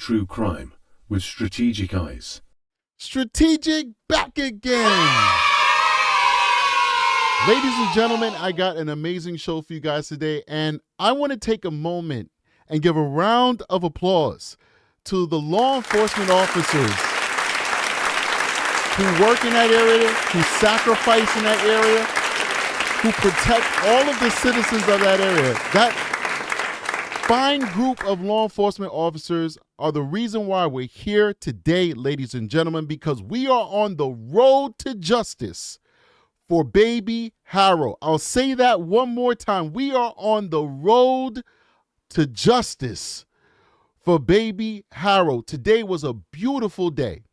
true crime with strategic eyes. Strategic back again. Ladies and gentlemen, I got an amazing show for you guys today, and I want to take a moment and give a round of applause to the law enforcement officers who work in that area, who sacrifice in that area, who protect all of the citizens of that area. That fine group of law enforcement officers are the reason why we're here today, ladies and gentlemen, because we are on the road to justice for baby Haro. I'll say that one more time. We are on the road to justice for baby Haro. Today was a beautiful day.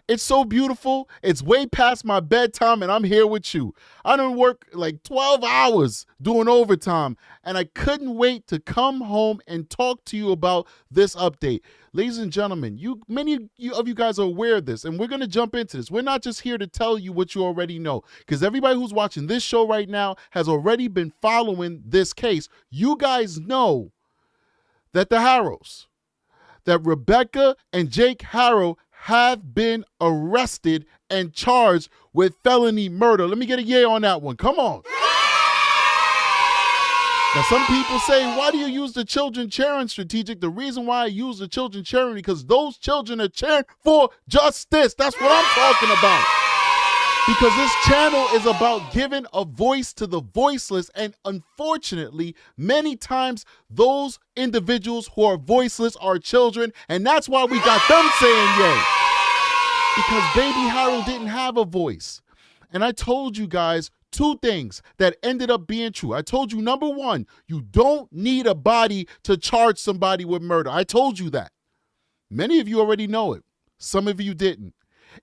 It's so beautiful. It's way past my bedtime, and I'm here with you. I done work like 12 hours doing overtime, and I couldn't wait to come home and talk to you about this update. Ladies and gentlemen, many of you guys are aware of this, and we're going to jump into this. We're not just here to tell you what you already know, because everybody who's watching this show right now has already been following this case. You guys know that the Haros, that Rebecca and Jake Haro have been arrested and charged with felony murder. Let me get a yay on that one. Come on. Now, some people say, why do you use the children cheering strategic? The reason why I use the children cheering because those children are cheering for justice. That's what I'm talking about. Because this channel is about giving a voice to the voiceless, and unfortunately, many times those individuals who are voiceless are children, and that's why we got them saying yay. Because baby Haro didn't have a voice. And I told you guys two things that ended up being true. I told you, number one, you don't need a body to charge somebody with murder. I told you that. Many of you already know it. Some of you didn't.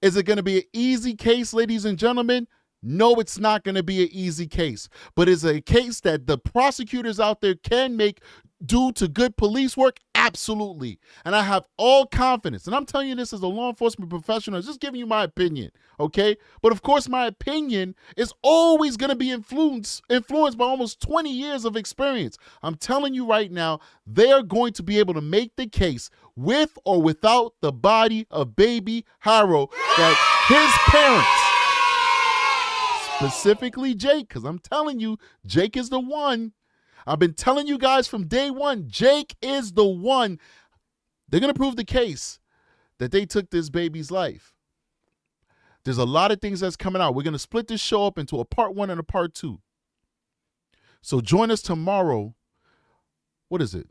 Is it going to be an easy case, ladies and gentlemen? No, it's not going to be an easy case. But is it a case that the prosecutors out there can make due to good police work? Absolutely. And I have all confidence. And I'm telling you this as a law enforcement professional, just giving you my opinion, okay? But of course, my opinion is always going to be influenced by almost 20 years of experience. I'm telling you right now, they are going to be able to make the case with or without the body of baby Haro that his parents, specifically Jake, because I'm telling you, Jake is the one. I've been telling you guys from day one, Jake is the one. They're going to prove the case that they took this baby's life. There's a lot of things that's coming out. We're going to split this show up into a part 1 and a part 2. So join us tomorrow. What is it?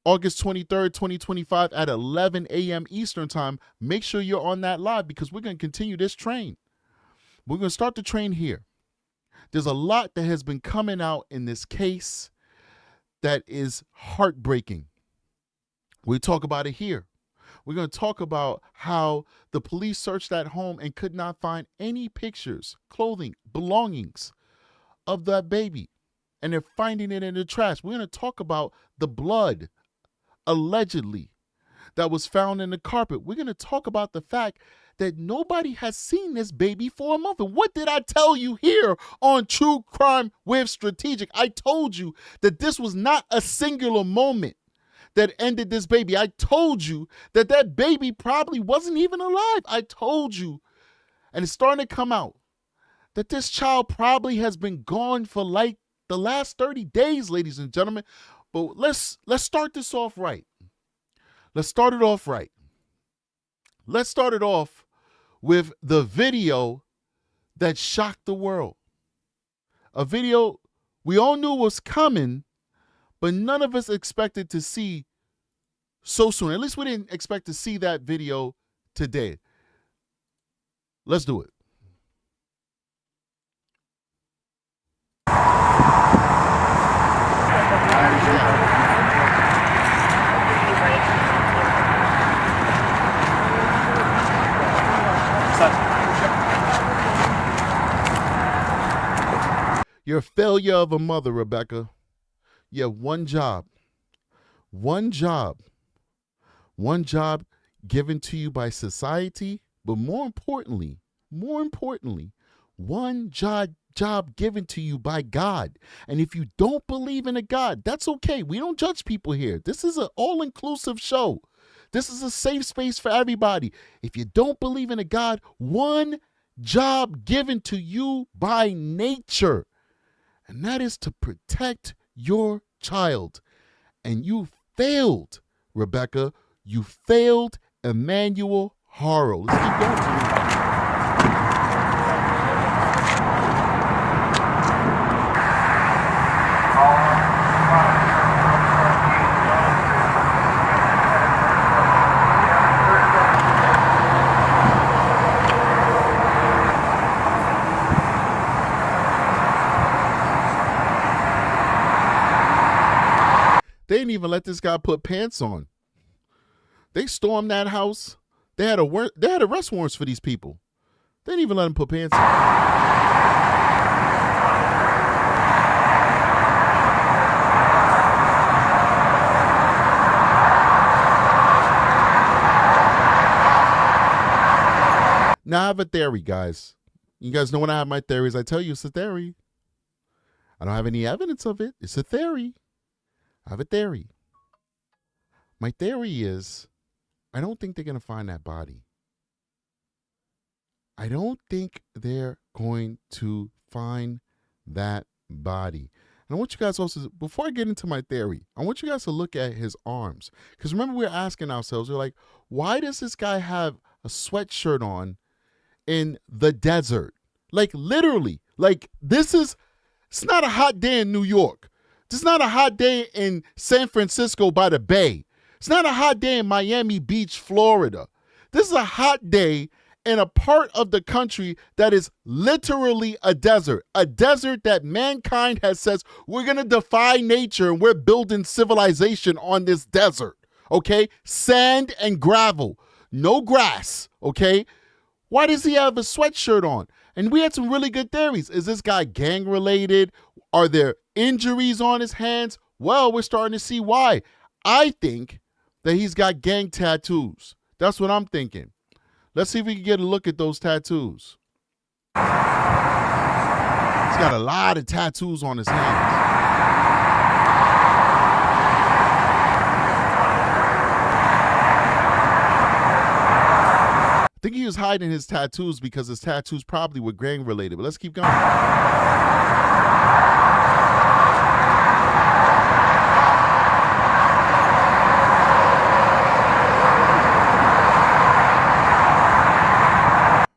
August 23rd, 2025 at 11 a.m. Eastern time. Make sure you're on that live because we're going to continue this train. We're going to start the train here. There's a lot that has been coming out in this case that is heartbreaking. We talk about it here. We're going to talk about how the police searched that home and could not find any pictures, clothing, belongings of that baby. And they're finding it in the trash. We're going to talk about the blood, allegedly, that was found in the carpet. We're going to talk about the fact that nobody has seen this baby for a month. And what did I tell you here on True Crime with Strategic? I told you that this was not a singular moment that ended this baby. I told you that that baby probably wasn't even alive. I told you, and it's starting to come out, that this child probably has been gone for like the last 30 days, ladies and gentlemen. But let's start this off right. Let's start it off right. Let's start it off with the video that shocked the world. A video we all knew was coming, but none of us expected to see so soon. At least we didn't expect to see that video today. Let's do it. You're a failure of a mother, Rebecca. You have one job given to you by society, but more importantly, one job given to you by God. And if you don't believe in a God, that's okay. We don't judge people here. This is an all-inclusive show. This is a safe space for everybody. If you don't believe in a God, one job given to you by nature, and that is to protect your child. And you failed, Rebecca. You failed Emmanuel Haro. Let's keep going. They didn't even let this guy put pants on. They stormed that house. They had arrest warrants for these people. They didn't even let him put pants on. Now I have a theory, guys. You guys know when I have my theories, I tell you it's a theory. I don't have any evidence of it. It's a theory. I have a theory. My theory is I don't think they're going to find that body. I don't think they're going to find that body. And I want you guys also, before I get into my theory, I want you guys to look at his arms. Because remember, we're asking ourselves, we're like, why does this guy have a sweatshirt on in the desert? Like literally, like it's not a hot day in New York. It's not a hot day in San Francisco by the Bay. It's not a hot day in Miami Beach, Florida. This is a hot day in a part of the country that is literally a desert that mankind has says, we're going to defy nature and we're building civilization on this desert, okay? Sand and gravel, no grass, okay? Why does he have a sweatshirt on? And we had some really good theories. Is this guy gang related? Are there injuries on his hands? Well, we're starting to see why. I think that he's got gang tattoos. That's what I'm thinking. Let's see if we can get a look at those tattoos. He's got a lot of tattoos on his hands. I think he was hiding his tattoos because his tattoos probably were gang related. But let's keep going.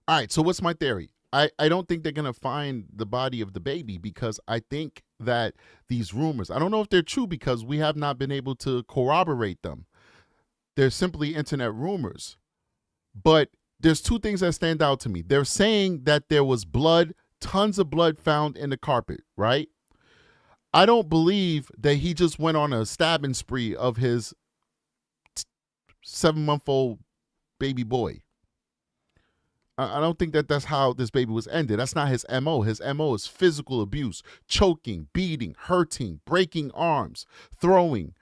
All right, so what's my theory? I don't think they're going to find the body of the baby because I think that these rumors, I don't know if they're true because we have not been able to corroborate them. They're simply internet rumors. But there's two things that stand out to me. They're saying that there was blood, tons of blood found in the carpet, right? I don't believe that he just went on a stabbing spree of his 7-month-old baby boy. I don't think that that's how this baby was ended. That's not his MO. His MO is physical abuse, choking, beating, hurting, breaking arms, throwing.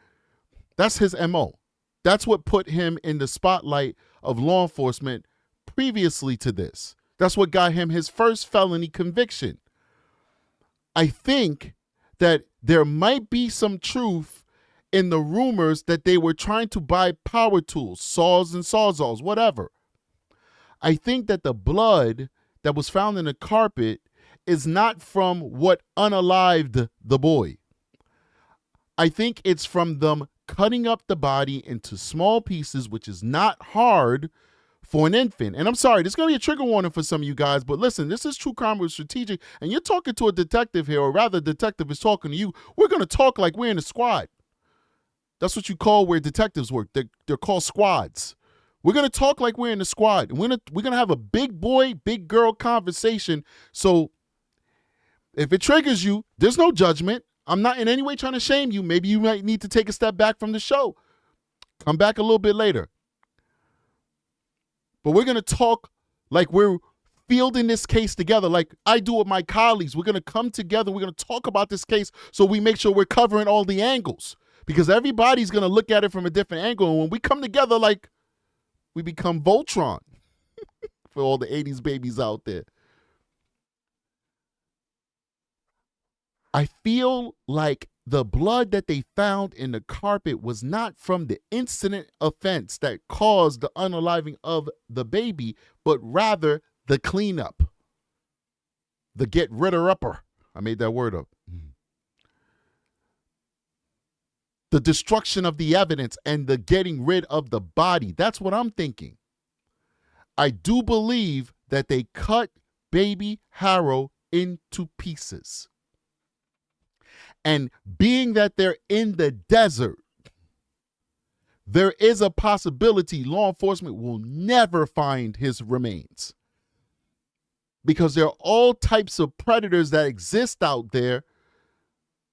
That's his MO. That's what put him in the spotlight of law enforcement previously to this. That's what got him his first felony conviction. I think that there might be some truth in the rumors that they were trying to buy power tools, saws and sawzalls, whatever. I think that the blood that was found in the carpet is not from what unalived the boy. I think it's from them cutting up the body into small pieces, which is not hard for an infant. And I'm sorry, this is going to be a trigger warning for some of you guys, but listen, this is True Crime with Strategic, and you're talking to a detective here, or rather, the detective is talking to you. We're going to talk like we're in a squad. That's what you call where detectives work. They're called squads. We're going to talk like we're in the squad. We're going to have a big boy, big girl conversation. So if it triggers you, there's no judgment. I'm not in any way trying to shame you. Maybe you might need to take a step back from the show. Come back a little bit later. But we're going to talk like we're fielding this case together, like I do with my colleagues. We're going to come together. We're going to talk about this case so we make sure we're covering all the angles, because everybody's going to look at it from a different angle. And when we come together, like, we become Voltron for all the 80s babies out there. I feel like the blood that they found in the carpet was not from the incident offense that caused the unaliving of the baby, but rather the cleanup, the get rid of upper. I made that word up. The destruction of the evidence and the getting rid of the body. That's what I'm thinking. I do believe that they cut baby Haro into pieces. And being that they're in the desert, there is a possibility law enforcement will never find his remains. Because there are all types of predators that exist out there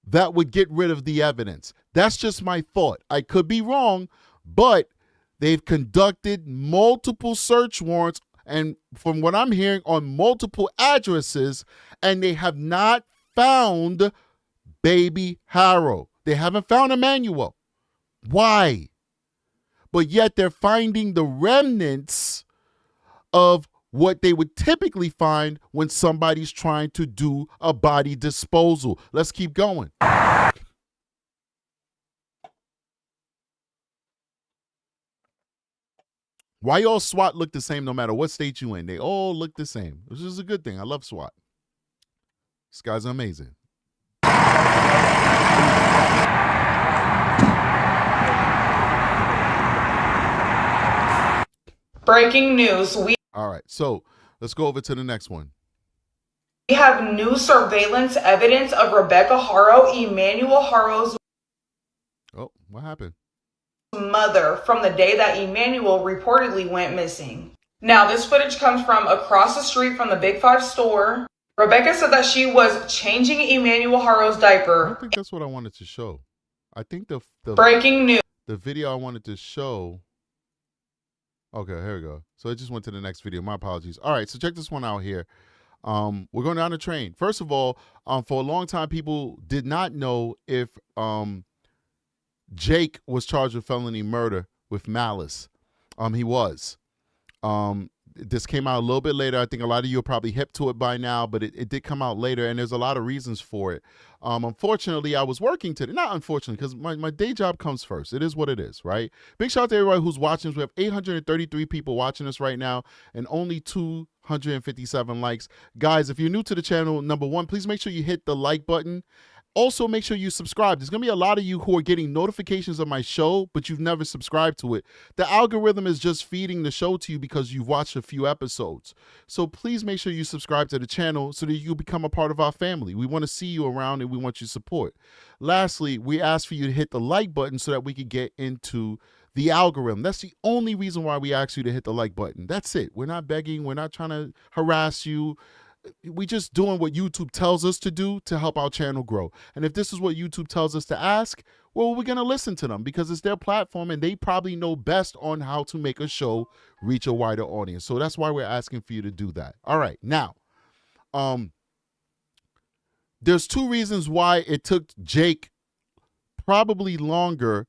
that would get rid of the evidence. That's just my thought. I could be wrong, but they've conducted multiple search warrants, and from what I'm hearing, on multiple addresses, and they have not found baby Haro. They haven't found Emmanuel. Why? But yet they're finding the remnants of what they would typically find when somebody's trying to do a body disposal. Let's keep going. Why all SWAT look the same no matter what state you in? They all look the same, which is a good thing. I love SWAT. This guy's amazing. Breaking news. All right, so let's go over to the next one. We have new surveillance evidence of Rebecca Haro, Emmanuel Haro's What happened? mother, from the day that Emmanuel reportedly went missing. Now, this footage comes from across the street from the Big Five store. Rebecca said that she was changing Emmanuel Haro's I diaper. don't think that's what I wanted to show. I think the Breaking news. the video I wanted to show. Okay, here we go. So it just went to the next video. My apologies. All right, so check this one out here. We're going down the train. First of all, for a long time, people did not know if Jake was charged with felony murder with Malice. He was. This came out a little bit later. I think a lot of you are probably hip to it by now, but it did come out later, and there's a lot of reasons for it. Unfortunately, I was working today. Not unfortunately, because my day job comes first. It is what it is, right? Big shout out to everybody who's watching us. We have 833 people watching us right now and only 257 likes. Guys, if you're new to the channel, number one, please make sure you hit the like button. Also, make sure you subscribe. There's going to be a lot of you who are getting notifications of my show, but you've never subscribed to it. The algorithm is just feeding the show to you because you've watched a few episodes. So please make sure you subscribe to the channel so that you become a part of our family. We want to see you around and we want your support. Lastly, we ask for you to hit the like button so that we can get into the algorithm. That's the only reason why we ask you to hit the like button. That's it. We're not begging. We're not trying to harass you. We just doing what YouTube tells us to do to help our channel grow. And if this is what YouTube tells us to ask, well, we're going to listen to them because it's their platform and they probably know best on how to make a show reach a wider audience. So that's why we're asking for you to do that. All right. Now, there's two reasons why it took Jake probably longer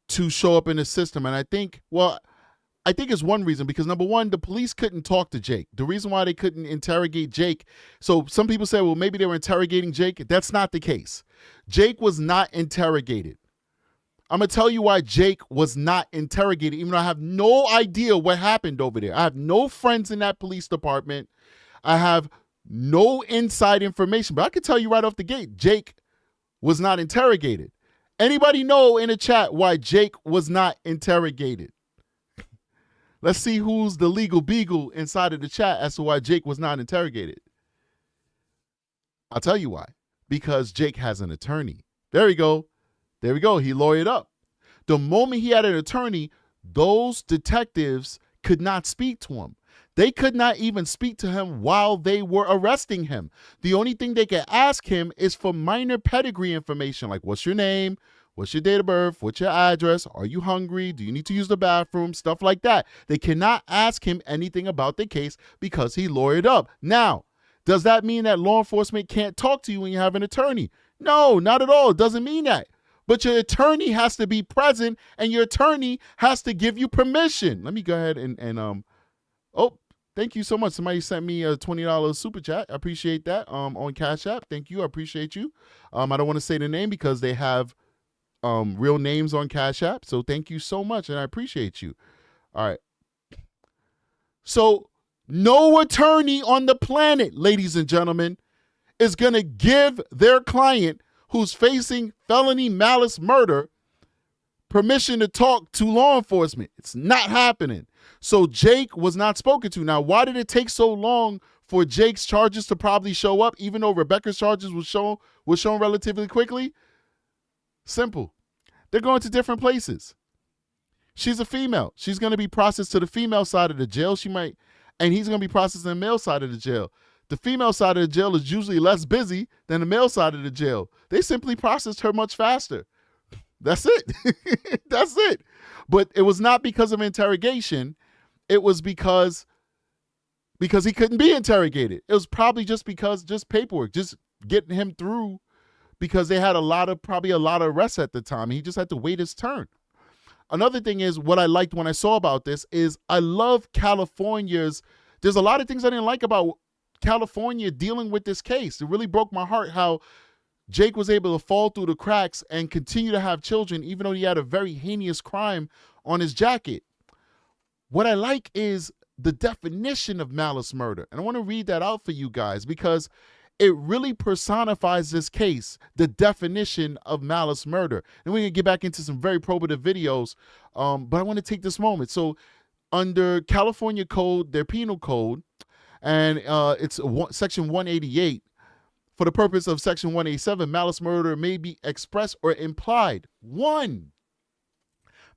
to show up in the system. And I think it's one reason because, number one, the police couldn't talk to Jake. The reason why they couldn't interrogate Jake, so some people say, well, maybe they were interrogating Jake. That's not the case. Jake was not interrogated. I'm going to tell you why Jake was not interrogated, even though I have no idea what happened over there. I have no friends in that police department. I have no inside information, but I can tell you right off the gate, Jake was not interrogated. Anybody know in the chat why Jake was not interrogated? Let's see who's the legal beagle inside of the chat as to why Jake was not interrogated. I'll tell you why. Because Jake has an attorney. There we go. There we go. He lawyered up. The moment he had an attorney, those detectives could not speak to him. They could not even speak to him while they were arresting him. The only thing they could ask him is for minor pedigree information, like what's your name? What's your date of birth? What's your address? Are you hungry? Do you need to use the bathroom? Stuff like that. They cannot ask him anything about the case because he lawyered up. Now, does that mean that law enforcement can't talk to you when you have an attorney? No, not at all. It doesn't mean that. But your attorney has to be present and your attorney has to give you permission. Let me go ahead and Thank you so much. Somebody sent me a $20 super chat. I appreciate that. On Cash App. Thank you. I appreciate you. I don't want to say the name because they have real names on Cash App. So thank you so much, and I appreciate you. All right. So no attorney on the planet, ladies and gentlemen, is going to give their client who's facing felony malice murder permission to talk to law enforcement. It's not happening. So Jake was not spoken to. Now, why did it take so long for Jake's charges to probably show up, even though Rebecca's charges was shown relatively quickly? Simple. They're going to different places. She's a female. She's going to be processed to the female side of the jail. And he's going to be processed to the male side of the jail. The female side of the jail is usually less busy than the male side of the jail. They simply processed her much faster. That's it. That's it. But it was not because of interrogation. It was because he couldn't be interrogated. It was probably just paperwork, just getting him through, because they had probably a lot of arrests at the time. He just had to wait his turn. Another thing is, what I liked when I saw about this is I love California's. There's a lot of things I didn't like about California dealing with this case. It really broke my heart how Jake was able to fall through the cracks and continue to have children, even though he had a very heinous crime on his jacket. What I like is the definition of malice murder. And I want to read that out for you guys because it really personifies this case, the definition of malice murder. And we're going to get back into some very probative videos, but I want to take this moment. So under California code, their penal code, and it's section 188, for the purpose of section 187, malice murder may be expressed or implied. 1,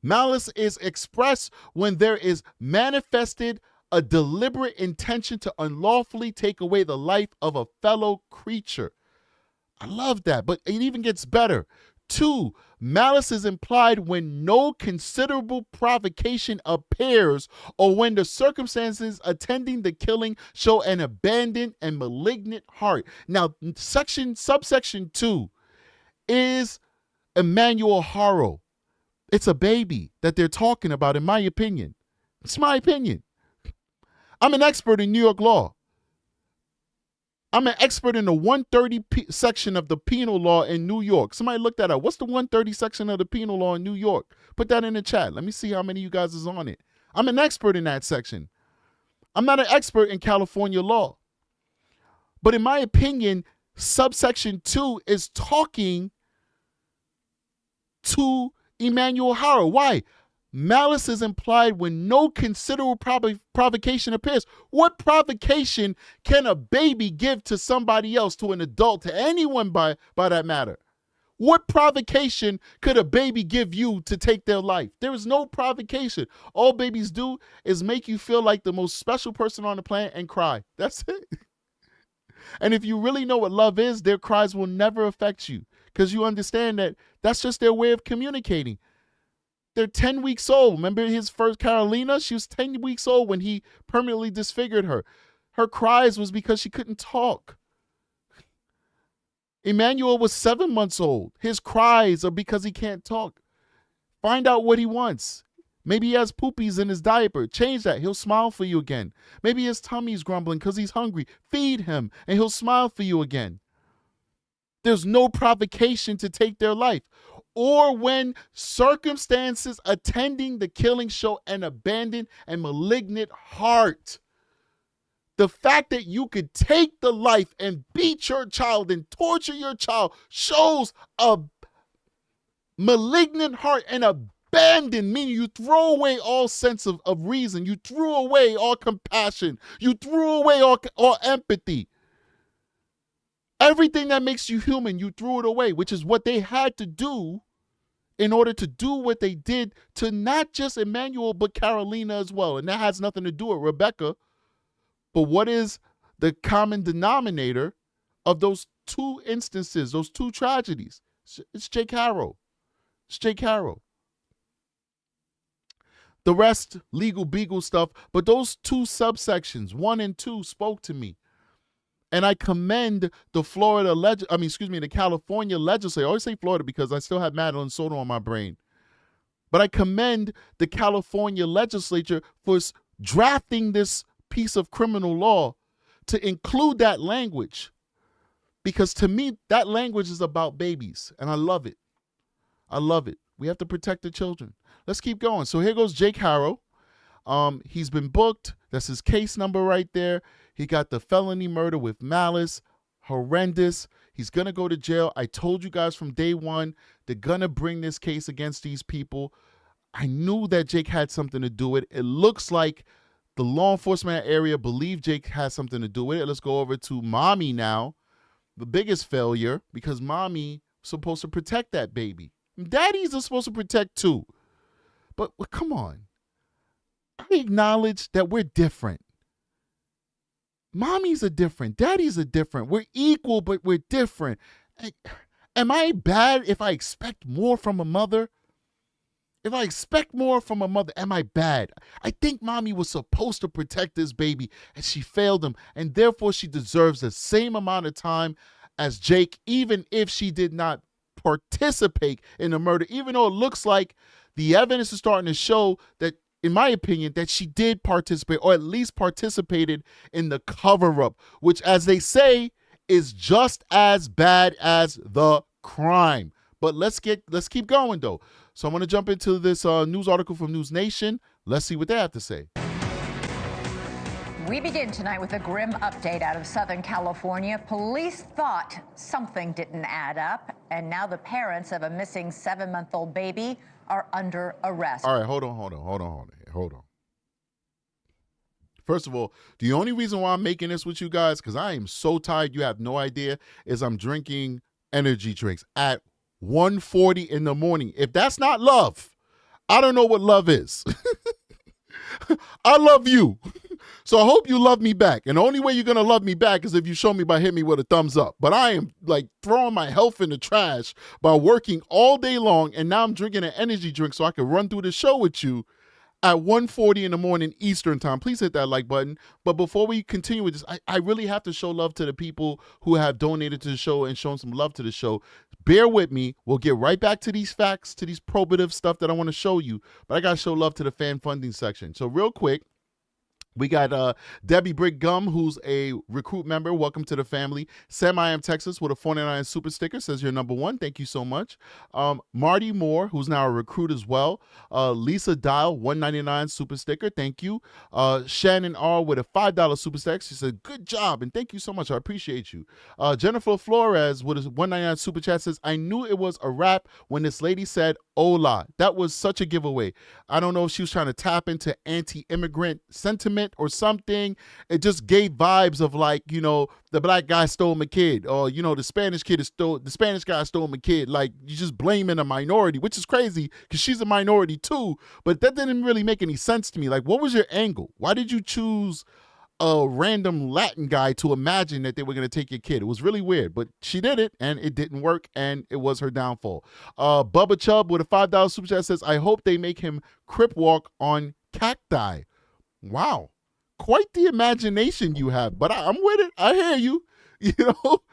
malice is expressed when there is manifested a deliberate intention to unlawfully take away the life of a fellow creature. I love that, but it even gets better. 2, malice is implied when no considerable provocation appears or when the circumstances attending the killing show an abandoned and malignant heart. Now, subsection 2 is Emmanuel Haro. It's a baby that they're talking about, in my opinion. It's my opinion. I'm an expert in New York law. I'm an expert in the 130 section of the penal law in New York. Somebody look that up. What's the 130 section of the penal law in New York? Put that in the chat. Let me see how many of you guys is on it. I'm an expert in that section. I'm not an expert in California law. But in my opinion, subsection 2 is talking to Emmanuel Haro. Why? Malice is implied when no considerable provocation appears. What provocation can a baby give to somebody else, to an adult, to anyone by that matter? What provocation could a baby give you to take their life? There is no provocation. All babies do is make you feel like the most special person on the planet and cry. That's it. And if you really know what love is, their cries will never affect you because you understand that that's just their way of communicating. They're 10 weeks old. Remember his first Carolina? She was 10 weeks old when he permanently disfigured her. Her cries was because she couldn't talk. Emmanuel was 7 months old. His cries are because he can't talk. Find out what he wants. Maybe he has poopies in his diaper. Change that. He'll smile for you again. Maybe his tummy's grumbling because he's hungry. Feed him and he'll smile for you again. There's no provocation to take their life. Or when circumstances attending the killing show an abandoned and malignant heart. The fact that you could take the life and beat your child and torture your child shows a malignant heart and abandon, meaning you throw away all sense of reason. You threw away all compassion. You threw away all empathy. Everything that makes you human, you threw it away, which is what they had to do in order to do what they did to not just Emmanuel, but Carolina as well. And that has nothing to do with Rebecca. But what is the common denominator of those two instances, those two tragedies? It's Jake Haro. It's Jake Haro. The rest, legal beagle stuff. But those two subsections, 1 and 2, spoke to me. And I commend the the California legislature. I always say Florida because I still have Madeline Soto on my brain. But I commend the California legislature for drafting this piece of criminal law to include that language, because to me, that language is about babies, and I love it. I love it. We have to protect the children. Let's keep going. So here goes Jake Haro. He's been booked. That's his case number right there. He got the felony murder with malice. Horrendous. He's going to go to jail. I told you guys from day one, they're going to bring this case against these people. I knew that Jake had something to do with it. It looks like the law enforcement area believe Jake has something to do with it. Let's go over to Mommy now. The biggest failure, because Mommy was supposed to protect that baby. Daddies are supposed to protect too. But come on. I acknowledge that we're different. Mommies are different. Daddies are different. We're equal, but we're different. Am I bad if I expect more from a mother? If I expect more from a mother, am I bad? I think Mommy was supposed to protect this baby, and she failed him, and therefore she deserves the same amount of time as Jake, even if she did not participate in the murder, even though it looks like the evidence is starting to show that, in my opinion, that she did participate, or at least participated in the cover-up, which, as they say, is just as bad as the crime. But let's keep going, though. So I'm going to jump into this news article from News Nation. Let's see what they have to say. We begin tonight with a grim update out of Southern California. Police thought something didn't add up, and now the parents of a missing 7-month-old baby are under arrest. All right, hold on. First of all, the only reason why I'm making this with you guys, because I am so tired, you have no idea, is I'm drinking energy drinks at 1:40 in the morning. If that's not love, I don't know what love is. I love you. So I hope you love me back. And the only way you're going to love me back is if you show me by hitting me with a thumbs up. But I am like throwing my health in the trash by working all day long. And now I'm drinking an energy drink so I can run through the show with you at 1:40 in the morning Eastern time. Please hit that like button. But before we continue with this, I really have to show love to the people who have donated to the show and shown some love to the show. Bear with me. We'll get right back to these facts, to these probative stuff that I want to show you. But I got to show love to the fan funding section. So real quick, we got Debbie Brick-Gum, who's a recruit member. Welcome to the family. Sam I Am Texas with a 49 super sticker says you're number one. Thank you so much. Marty Moore, who's now a recruit as well. Lisa Dial, 199 super sticker. Thank you. Shannon R with a $5 super sticker. She said, good job, and thank you so much. I appreciate you. Jennifer Flores with a 199 super chat says, I knew it was a wrap when this lady said, hola. That was such a giveaway. I don't know if she was trying to tap into anti-immigrant sentiment or something. It just gave vibes of like, you know, the black guy stole my kid, or you know, the Spanish guy stole my kid. Like, you're just blaming a minority, which is crazy because she's a minority too. But that didn't really make any sense to me. Like, what was your angle? Why did you choose a random Latin guy to imagine that they were going to take your kid? It was really weird, but she did it and it didn't work, and it was her downfall. Bubba Chubb with a $5 super chat says, I hope they make him crip walk on cacti. Wow. Quite the imagination you have, but I'm with it. I hear you. You know,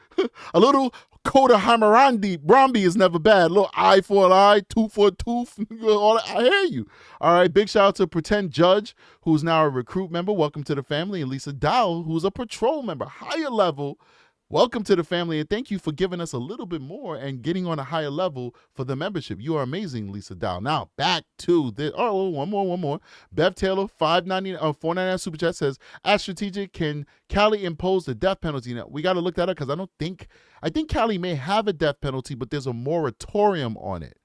a little Coda Bromby is never bad. A little eye for an eye, tooth for a tooth. I hear you. All right, big shout out to Pretend Judge, who's now a recruit member. Welcome to the family. And Lisa Dowell, who's a patrol member, higher level. Welcome to the family, and thank you for giving us a little bit more and getting on a higher level for the membership. You are amazing, Lisa Dow. Now, back to this. Oh, one more. Bev Taylor, $4.99 super chat says, as strategic, can Cali impose the death penalty? Now, we got to look that up because I think Cali may have a death penalty, but there's a moratorium on it.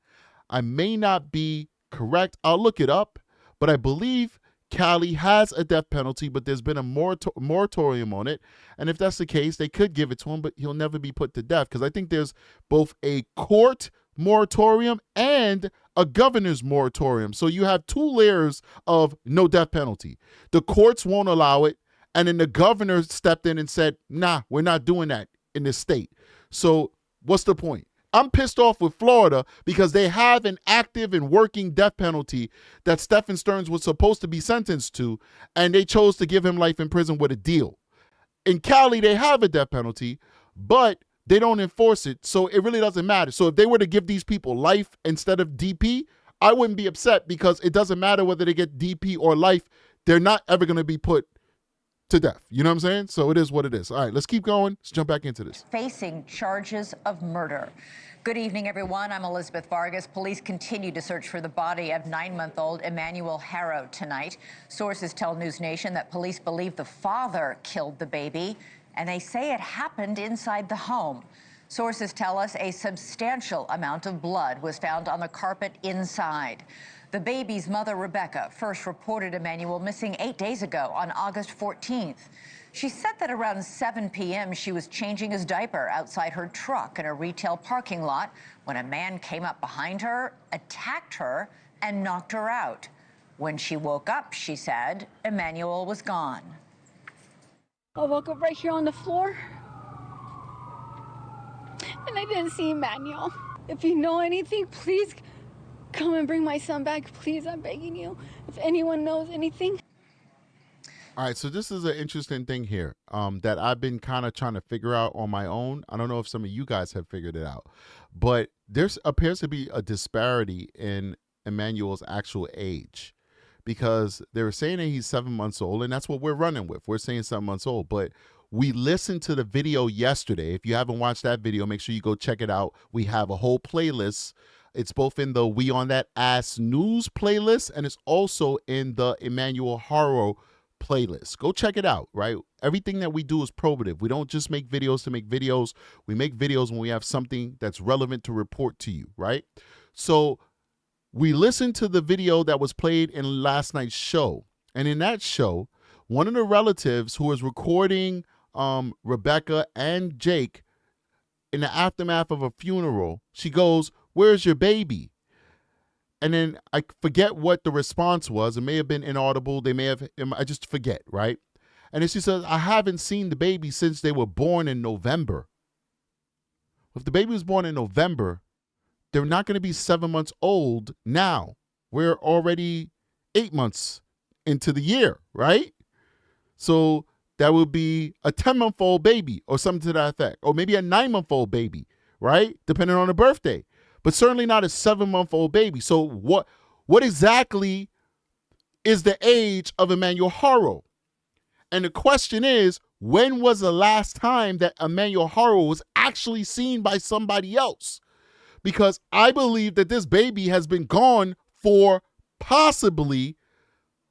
I may not be correct. I'll look it up, but I believe Cali has a death penalty, but there's been a moratorium on it. And if that's the case, they could give it to him, but he'll never be put to death, because I think there's both a court moratorium and a governor's moratorium. So you have two layers of no death penalty. The courts won't allow it, and then the governor stepped in and said, nah, we're not doing that in this state. So what's the point? I'm pissed off with Florida because they have an active and working death penalty that Stephen Stearns was supposed to be sentenced to, and they chose to give him life in prison with a deal. In Cali, they have a death penalty, but they don't enforce it, so it really doesn't matter. So if they were to give these people life instead of DP, I wouldn't be upset, because it doesn't matter whether they get DP or life. They're not ever going to be put to death. You know what I'm saying? So it is what it is. All right, let's keep going. Let's jump back into this. Facing charges of murder. Good evening, everyone. I'm Elizabeth Vargas. Police continue to search for the body of 9-month-old Emmanuel Haro tonight. Sources tell News Nation that police believe the father killed the baby, and they say it happened inside the home. Sources tell us a substantial amount of blood was found on the carpet inside. The baby's mother, Rebecca, first reported Emmanuel missing 8 days ago on August 14th. She said that around 7 p.m. she was changing his diaper outside her truck in a retail parking lot when a man came up behind her, attacked her, and knocked her out. When she woke up, she said, Emmanuel was gone. I woke up right here on the floor, and I didn't see Emmanuel. If you know anything, please come and bring my son back. Please, I'm begging you. If anyone knows anything. All right, so this is an interesting thing here that I've been kind of trying to figure out on my own. I don't know if some of you guys have figured it out, but there appears to be a disparity in Emmanuel's actual age, because they were saying that he's 7 months old, and that's what we're running with. We're saying 7 months old, but we listened to the video yesterday. If you haven't watched that video, make sure you go check it out. We have a whole playlist. It's both in the We On That Ass News playlist, and it's also in the Emmanuel Haro playlist. Go check it out, right? Everything that we do is probative. We don't just make videos to make videos. We make videos when we have something that's relevant to report to you, right? So we listened to the video that was played in last night's show. And in that show, one of the relatives who was recording Rebecca and Jake in the aftermath of a funeral, she goes, "Where's your baby?" And then I forget what the response was. It may have been inaudible. They may have, I just forget, right? And then she says, "I haven't seen the baby since they were born in November." If the baby was born in November, they're not going to be 7 months old now. We're already 8 months into the year, right? So that would be a 10-month-old baby or something to that effect, or maybe a 9-month-old baby, right? Depending on the birthday. But certainly not a 7-month-old baby. So what exactly is the age of Emmanuel Haro? And the question is, when was the last time that Emmanuel Haro was actually seen by somebody else? Because I believe that this baby has been gone for possibly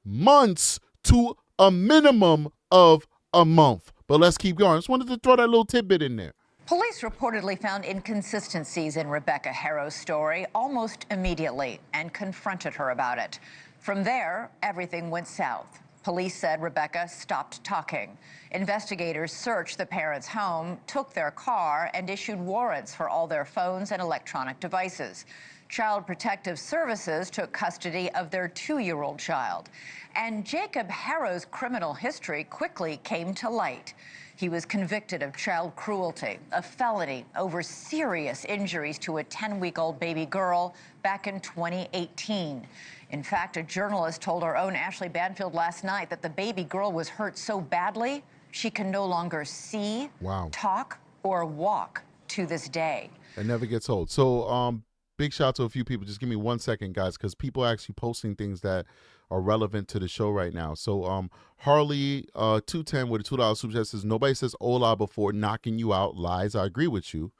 months to a minimum of a month. But let's keep going. I just wanted to throw that little tidbit in there. Police reportedly found inconsistencies in Rebecca Haro's story almost immediately and confronted her about it. From there, everything went south. Police said Rebecca stopped talking. Investigators searched the parents' home, took their car, and issued warrants for all their phones and electronic devices. Child Protective Services took custody of their 2-year-old child. And Jacob Haro's criminal history quickly came to light. He was convicted of child cruelty, a felony over serious injuries to a 10-week-old baby girl back in 2018. In fact, a journalist told our own Ashley Banfield last night that the baby girl was hurt so badly she can no longer see, talk, or walk to this day. It never gets old. So big shout out to a few people. Just give me 1 second, guys, because people are actually posting things that are relevant to the show right now. So Harley 210 with a $2 super chat says, "Nobody says hola before knocking you out." Lies. I agree with you.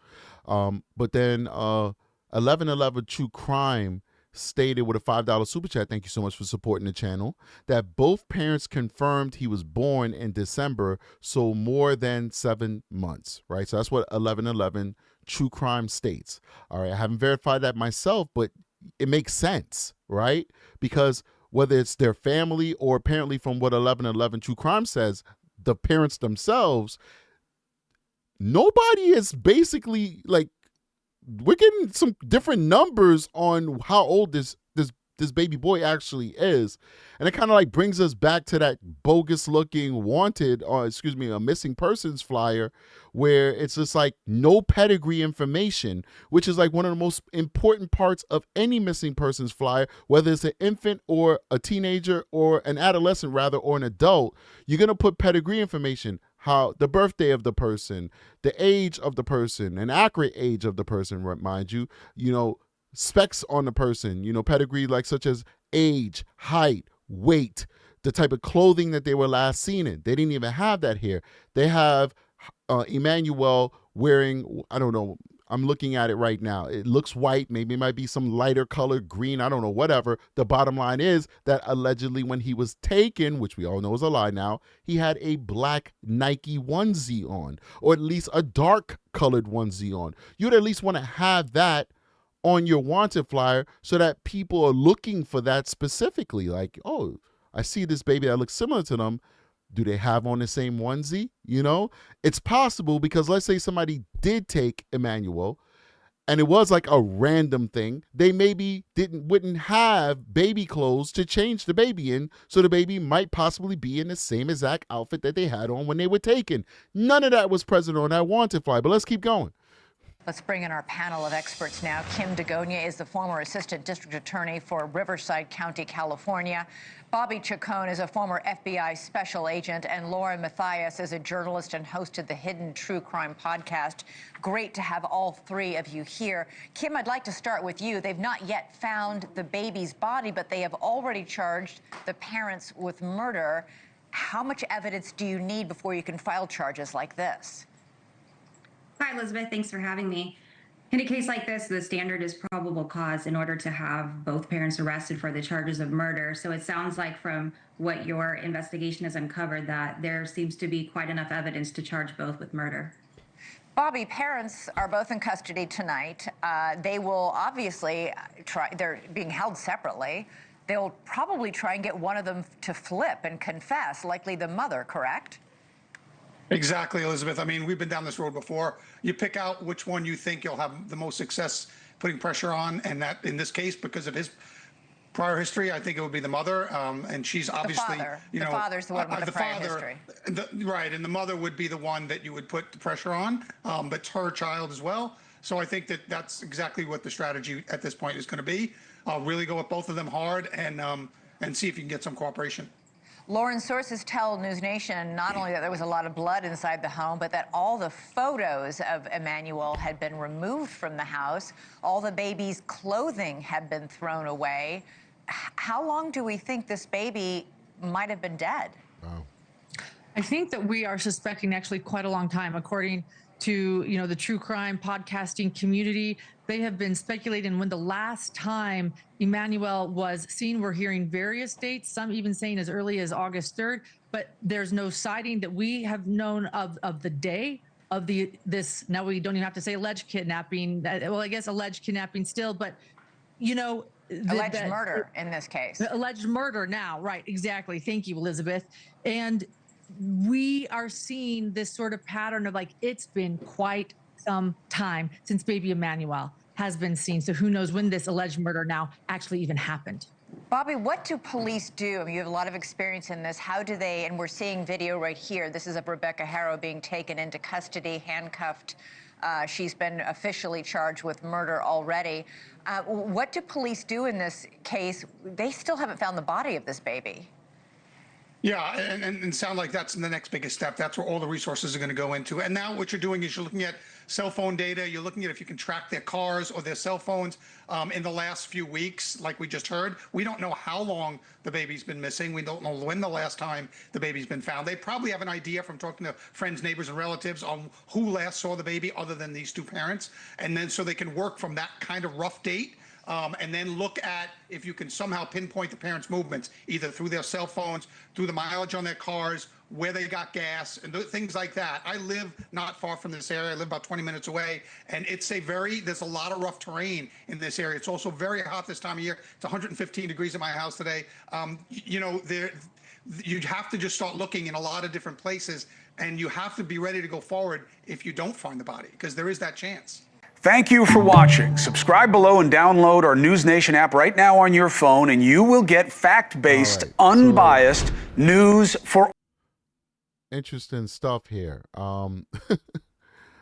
But then 1111 True Crime stated with a $5 super chat, "Thank you so much for supporting the channel," that both parents confirmed he was born in December, so more than 7 months, right? So that's what 1111 True Crime states. All right, I haven't verified that myself, but it makes sense, right? Because whether it's their family or apparently from what 1111 True Crime says, the parents themselves, nobody is basically like, we're getting some different numbers on how old this baby boy actually is. And it kind of like brings us back to that bogus looking wanted, or a missing persons flyer, where it's just like no pedigree information, which is like one of the most important parts of any missing persons flyer, whether it's an infant or a teenager or an adolescent rather, or an adult. You're going to put pedigree information, how the birthday of the person, the age of the person, an accurate age of the person, mind you, specs on the person, pedigree like such as age, height, weight, the type of clothing that they were last seen in. They didn't even have that here. They have Emmanuel wearing, I don't know, I'm looking at it right now. It looks white. Maybe it might be some lighter color, green. I don't know, whatever. The bottom line is that allegedly when he was taken, which we all know is a lie now, he had a black Nike onesie on, or at least a dark colored onesie on. You'd at least want to have that on your wanted flyer so that people are looking for that specifically. Like, oh, I see this baby that looks similar to them. Do they have on the same onesie? You know, it's possible because let's say somebody did take Emmanuel and it was like a random thing. They maybe wouldn't have baby clothes to change the baby in. So the baby might possibly be in the same exact outfit that they had on when they were taken. None of that was present on that wanted flyer, but let's keep going. Let's bring in our panel of experts now. Kim DeGonia is the former assistant district attorney for Riverside County, California. Bobby Chacon is a former FBI special agent, and Lauren Matthias is a journalist and host of the Hidden True Crime podcast. Great to have all three of you here. Kim, I'd like to start with you. They've not yet found the baby's body, but they have already charged the parents with murder. How much evidence do you need before you can file charges like this? Hi, Elizabeth. Thanks for having me. In a case like this, the standard is probable cause in order to have both parents arrested for the charges of murder. So it sounds like from what your investigation has uncovered that there seems to be quite enough evidence to charge both with murder. Bobby, parents are both in custody tonight. They will obviously try, they're being held separately. They'll probably try and get one of them to flip and confess, likely the mother, correct? Exactly, Elizabeth. I mean, we've been down this road before. You pick out which one you think you'll have the most success putting pressure on, and that in this case, because of his prior history, I think it would be the mother, and she's obviously, the father's the one with the prior history. Right, and the mother would be the one that you would put the pressure on, but it's her child as well. So I think that that's exactly what the strategy at this point is going to be. Really go at both of them hard and see if you can get some cooperation. Lauren, sources tell News Nation not only that there was a lot of blood inside the home, but that all the photos of Emmanuel had been removed from the house. All the baby's clothing had been thrown away. How long do we think this baby might have been dead? Wow. I think that we are suspecting actually quite a long time, according to, you know, the true crime podcasting community. They have been speculating when the last time Emmanuel was seen. We're hearing various dates, some even saying as early as August 3rd, but there's no sighting that we have known of the day of this. Now we don't even have to say alleged kidnapping. Well, I guess alleged kidnapping still, but you know, alleged murder in this case. Alleged murder now, right? Exactly. Thank you, Elizabeth. And we are seeing this sort of pattern of like, it's been quite some time since baby Emmanuel has been seen. So who knows when this alleged murder now actually even happened. Bobby, what do police do? I mean, you have a lot of experience in this. How do they, and we're seeing video right here. This is of Rebecca Haro being taken into custody, handcuffed. She's been officially charged with murder already. What do police do in this case? They still haven't found the body of this baby. Yeah, and sound like that's the next biggest step. That's where all the resources are going to go into. And now what you're doing is you're looking at cell phone data. You're looking at if you can track their cars or their cell phones in the last few weeks, like we just heard. We don't know how long the baby's been missing. We don't know when the last time the baby's been found. They probably have an idea from talking to friends, neighbors, and relatives on who last saw the baby other than these two parents. And then so they can work from that kind of rough date. And then look at if you can somehow pinpoint the parents' movements, either through their cell phones, through the mileage on their cars, where they got gas, and things like that. I live not far from this area. I live about 20 minutes away, and there's a lot of rough terrain in this area. It's also very hot this time of year. It's 115 degrees at my house today. You know, you have to just start looking in a lot of different places, and you have to be ready to go forward if you don't find the body, because there is that chance. Thank you for watching. Subscribe below and download our News Nation app right now on your phone, and you will get fact-based, unbiased news for. Interesting stuff here.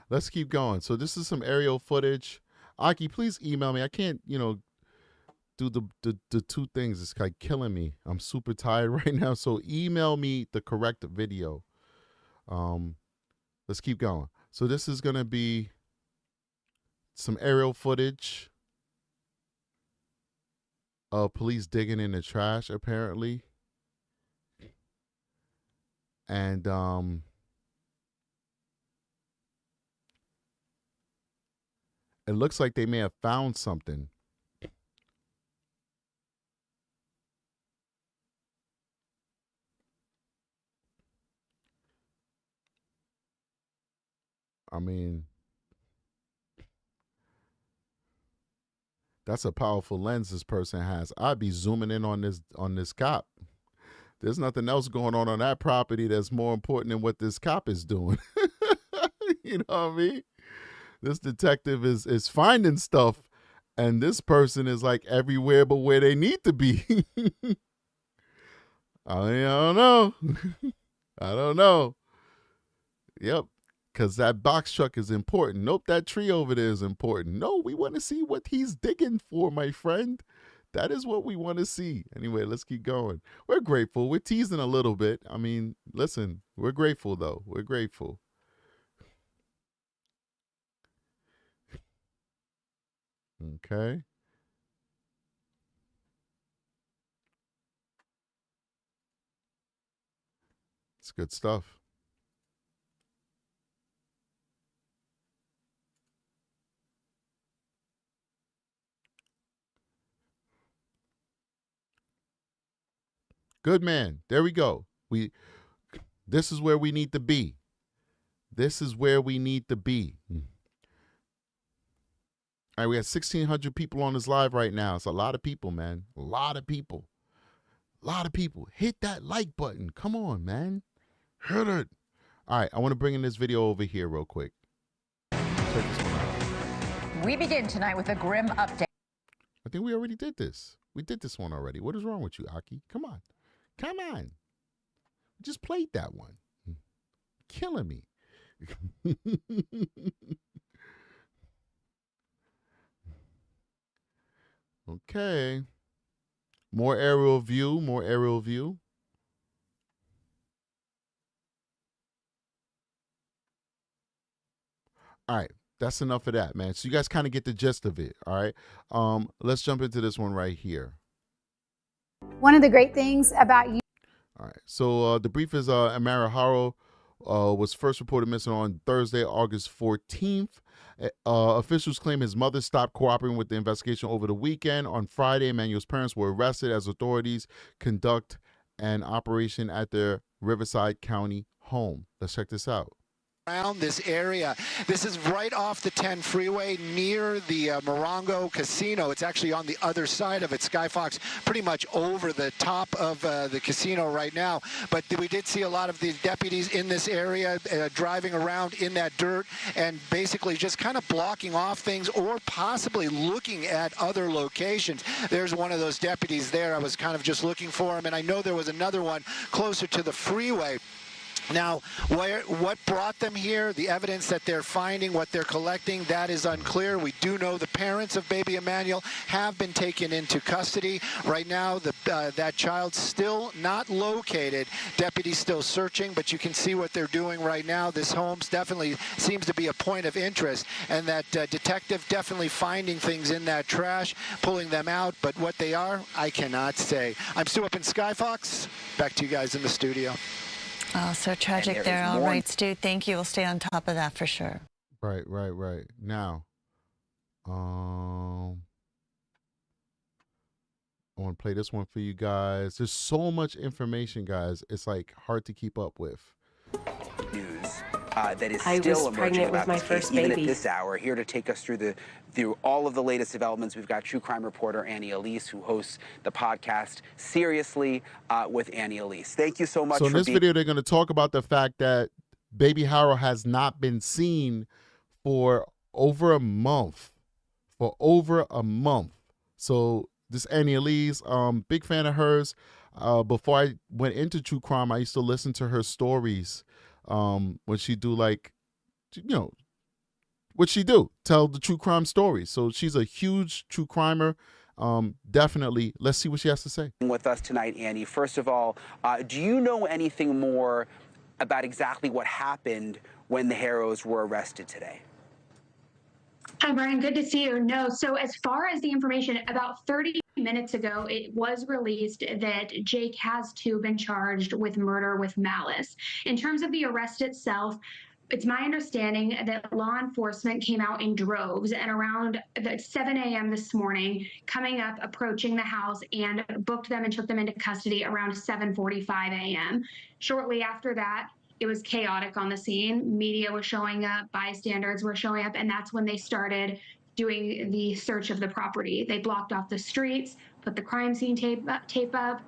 Let's keep going. So this is some aerial footage. Aki, please email me. I can't, do the two things. It's like killing me. I'm super tired right now. So email me the correct video. Let's keep going. So this is going to be some aerial footage of police digging in the trash, apparently. And it looks like they may have found something. I mean, that's a powerful lens this person has. I'd be zooming in on this cop. There's nothing else going on that property that's more important than what this cop is doing. You know what I mean? This detective is finding stuff, and this person is like everywhere but where they need to be. I don't know. I don't know. Yep. Because that box truck is important. Nope, that tree over there is important. No, we want to see what he's digging for, my friend. That is what we want to see. Anyway, let's keep going. We're grateful. We're teasing a little bit. I mean, listen, we're grateful, though. We're grateful. Okay. It's good stuff. Good man. There we go. This is where we need to be. This is where we need to be. All right, we have 1,600 people on this live right now. It's a lot of people, man. A lot of people. A lot of people. Hit that like button. Come on, man. Hit it. All right, I want to bring in this video over here real quick. Check this one out. We begin tonight with a grim update. I think we already did this. We did this one already. What is wrong with you, Aki? Come on. Come on. We just played that one. Killing me. Okay. More aerial view. More aerial view. All right. That's enough of that, man. So you guys kind of get the gist of it. All right. Let's jump into this one right here. One of the great things about you. All right. So the brief is Emmanuel Haro was first reported missing on Thursday, August 14th. Officials claim his mother stopped cooperating with the investigation over the weekend. On Friday, Emmanuel's parents were arrested as authorities conduct an operation at their Riverside County home. Let's check this out. Around this area. This is right off the 10 freeway near the Morongo Casino. It's actually on the other side of it. Skyfox pretty much over the top of the casino right now. But we did see a lot of these deputies in this area driving around in that dirt and basically just kind of blocking off things or possibly looking at other locations. There's one of those deputies there. I was kind of just looking for him, and I know there was another one closer to the freeway. Now, what brought them here, the evidence that they're finding, what they're collecting, that is unclear. We do know the parents of baby Emmanuel have been taken into custody. Right now, that child's still not located. Deputies still searching, but you can see what they're doing right now. This home definitely seems to be a point of interest, and that detective definitely finding things in that trash, pulling them out, but what they are, I cannot say. I'm Stu up in Skyfox. Back to you guys in the studio. Oh, so tragic there. All right, Stu, thank you. We'll stay on top of that for sure. Right. Now, I want to play this one for you guys. There's so much information, guys. It's like hard to keep up with. News that is still emerging about this case, even at this hour. Here to take us through all of the latest developments, we've got true crime reporter Annie Elise, who hosts the podcast Seriously with Annie Elise. Thank you so much. So in this video, they're going to talk about the fact that baby Haro has not been seen for over a month. So this Annie Elise, big fan of hers. Before I went into true crime, I used to listen to her stories. When she do, like, you know, what she do, tell the true crime stories. So she's a huge true crimer. Definitely. Let's see what she has to say. With us tonight, Annie, first of all, do you know anything more about exactly what happened when the Haros were arrested today? Hi, Brian. Good to see you. No, so as far as the information, about 30 minutes ago, it was released that Jake has too been charged with murder with malice. In terms of the arrest itself, it's my understanding that law enforcement came out in droves and around 7 a.m. this morning, coming up, approaching the house, and booked them and took them into custody around 7:45 a.m. Shortly after that, it was chaotic on the scene. Media was showing up, bystanders were showing up, and that's when they started doing the search of the property. They blocked off the streets, put the crime scene tape up.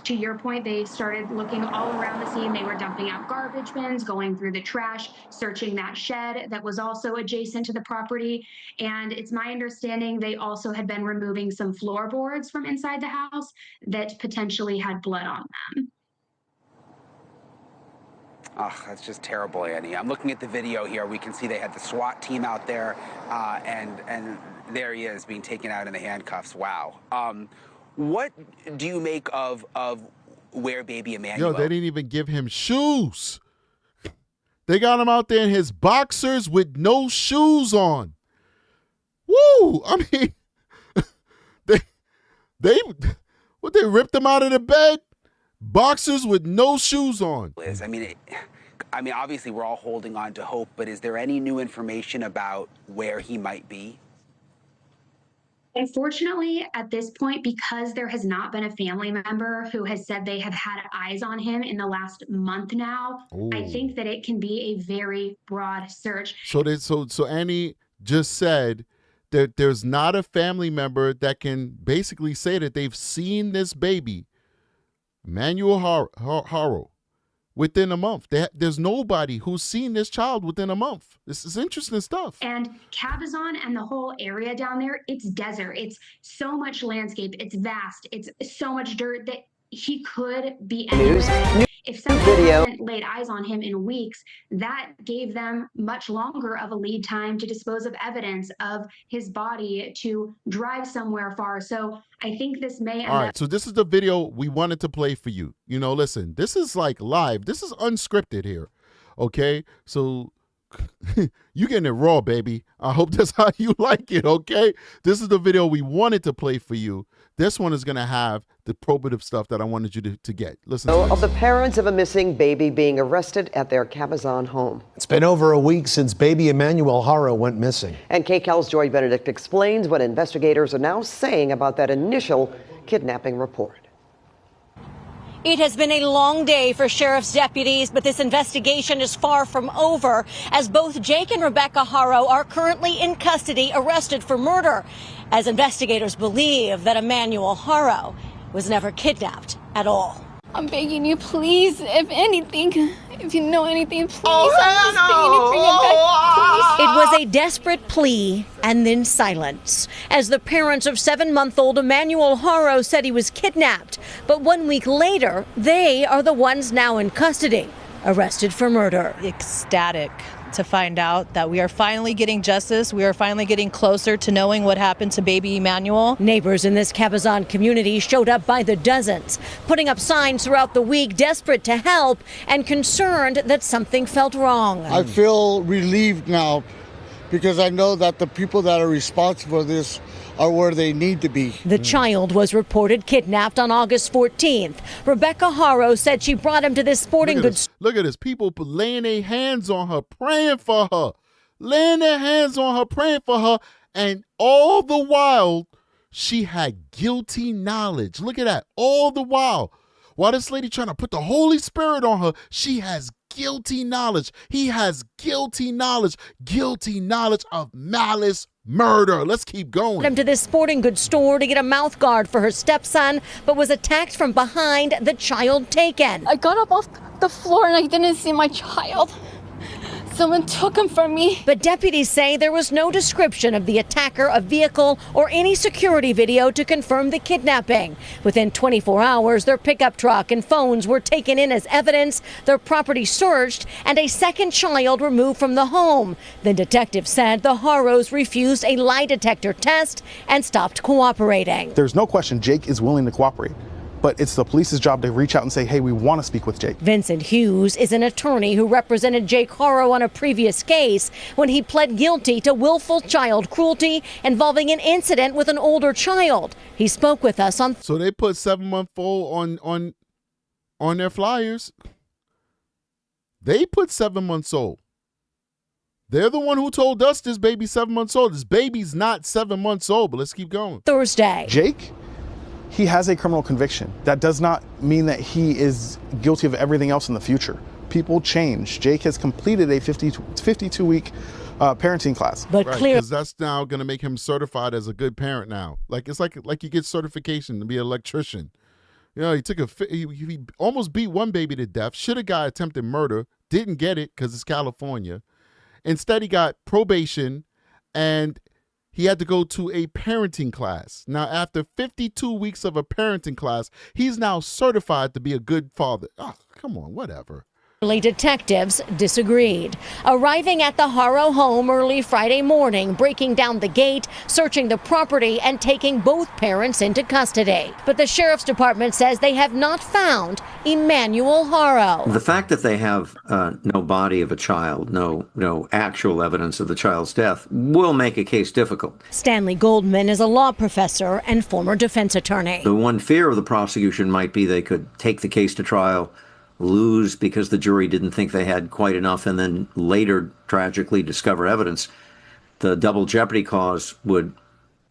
To your point, they started looking all around the scene. They were dumping out garbage bins, going through the trash, searching that shed that was also adjacent to the property. And it's my understanding they also had been removing some floorboards from inside the house that potentially had blood on them. Oh, that's just terrible, Annie. I'm looking at the video here. We can see they had the SWAT team out there, and there he is being taken out in the handcuffs. Wow. What do you make of where baby Emmanuel? Yo, they didn't even give him shoes. They got him out there in his boxers with no shoes on. Woo! I mean, they ripped him out of the bed? Boxers with no shoes on. Liz, I mean, obviously we're all holding on to hope, but is there any new information about where he might be? Unfortunately, at this point, because there has not been a family member who has said they have had eyes on him in the last month now, Ooh. I think that it can be a very broad search. So Annie just said that there's not a family member that can basically say that they've seen this baby, Emmanuel Haro, within a month. There's nobody who's seen this child within a month. This is interesting stuff. And Cabazon and the whole area down there, it's desert. It's so much landscape. It's vast. It's so much dirt that he could be anywhere. If someone hasn't laid eyes on him in weeks, that gave them much longer of a lead time to dispose of evidence of his body, to drive somewhere far. So I think this may end All right, so this is the video we wanted to play for you. You know, listen, this is like live. This is unscripted here, okay? So you getting it raw, baby. I hope that's how you like it, okay? This is the video we wanted to play for you. This one is going to have the probative stuff that I wanted you to get. Listen to of the parents of a missing baby being arrested at their Cabazon home. It's been over a week since baby Emmanuel Haro went missing. And KCAL's Joy Benedict explains what investigators are now saying about that initial kidnapping report. It has been a long day for sheriff's deputies, but this investigation is far from over, as both Jake and Rebecca Haro are currently in custody, arrested for murder, as investigators believe that Emmanuel Haro was never kidnapped at all. I'm begging you, please, if anything, if you know anything, please. I'm just begging you, bring it back, please. It was a desperate plea and then silence, as the parents of 7-month-old Emmanuel Haro said he was kidnapped. But 1 week later, they are the ones now in custody, arrested for murder. Ecstatic to find out that we are finally getting justice. We are finally getting closer to knowing what happened to baby Emmanuel. Neighbors in this Cabazon community showed up by the dozens, putting up signs throughout the week, desperate to help and concerned that something felt wrong. I feel relieved now because I know that the people that are responsible for this are where they need to be. The child was reported kidnapped on August 14th. Rebecca Haro said she brought him to this sporting goods. Look at this. People laying their hands on her, praying for her. Laying their hands on her, praying for her. And all the while, she had guilty knowledge. Look at that. All the while this lady trying to put the Holy Spirit on her, she has guilty knowledge. He has guilty knowledge of malice, murder. Let's keep going. Him to this sporting goods store to get a mouthguard for her stepson, but was attacked from behind, the child taken. I got up off the floor and I didn't see my child. Someone took him from me. But deputies say there was no description of the attacker, a vehicle, or any security video to confirm the kidnapping. Within 24 hours, their pickup truck and phones were taken in as evidence, their property searched, and a second child removed from the home. The detective said the Haros refused a lie detector test and stopped cooperating. There's no question Jake is willing to cooperate. but it's the police's job to reach out and say, hey, we want to speak with Jake. Vincent Hughes is an attorney who represented Jake Haro on a previous case when he pled guilty to willful child cruelty involving an incident with an older child. He spoke with us on. So they put 7-month-old on their flyers. They put 7 months old. They're the one who told us this baby's 7 months old. This baby's not 7 months old, but let's keep going. Thursday. Jake, he has a criminal conviction. That does not mean that he is guilty of everything else in the future. People change. Jake has completed a 52-week parenting class. But right, clearly, because that's now going to make him certified as a good parent now. Like it's like you get certification to be an electrician. You know, he almost beat one baby to death. Should have got attempted murder. Didn't get it because it's California. Instead, he got probation, and he had to go to a parenting class. Now, after 52 weeks of a parenting class, he's now certified to be a good father. Oh, come on, whatever. detectives disagreed. Arriving at the Haro home early Friday morning, breaking down the gate, searching the property, and taking both parents into custody. But the sheriff's department says they have not found Emmanuel Haro. The fact that they have no body of a child, no actual evidence of the child's death, will make a case difficult. Stanley Goldman is a law professor and former defense attorney. The one fear of the prosecution might be they could take the case to trial, lose because the jury didn't think they had quite enough, and then later tragically discover evidence. The double jeopardy clause would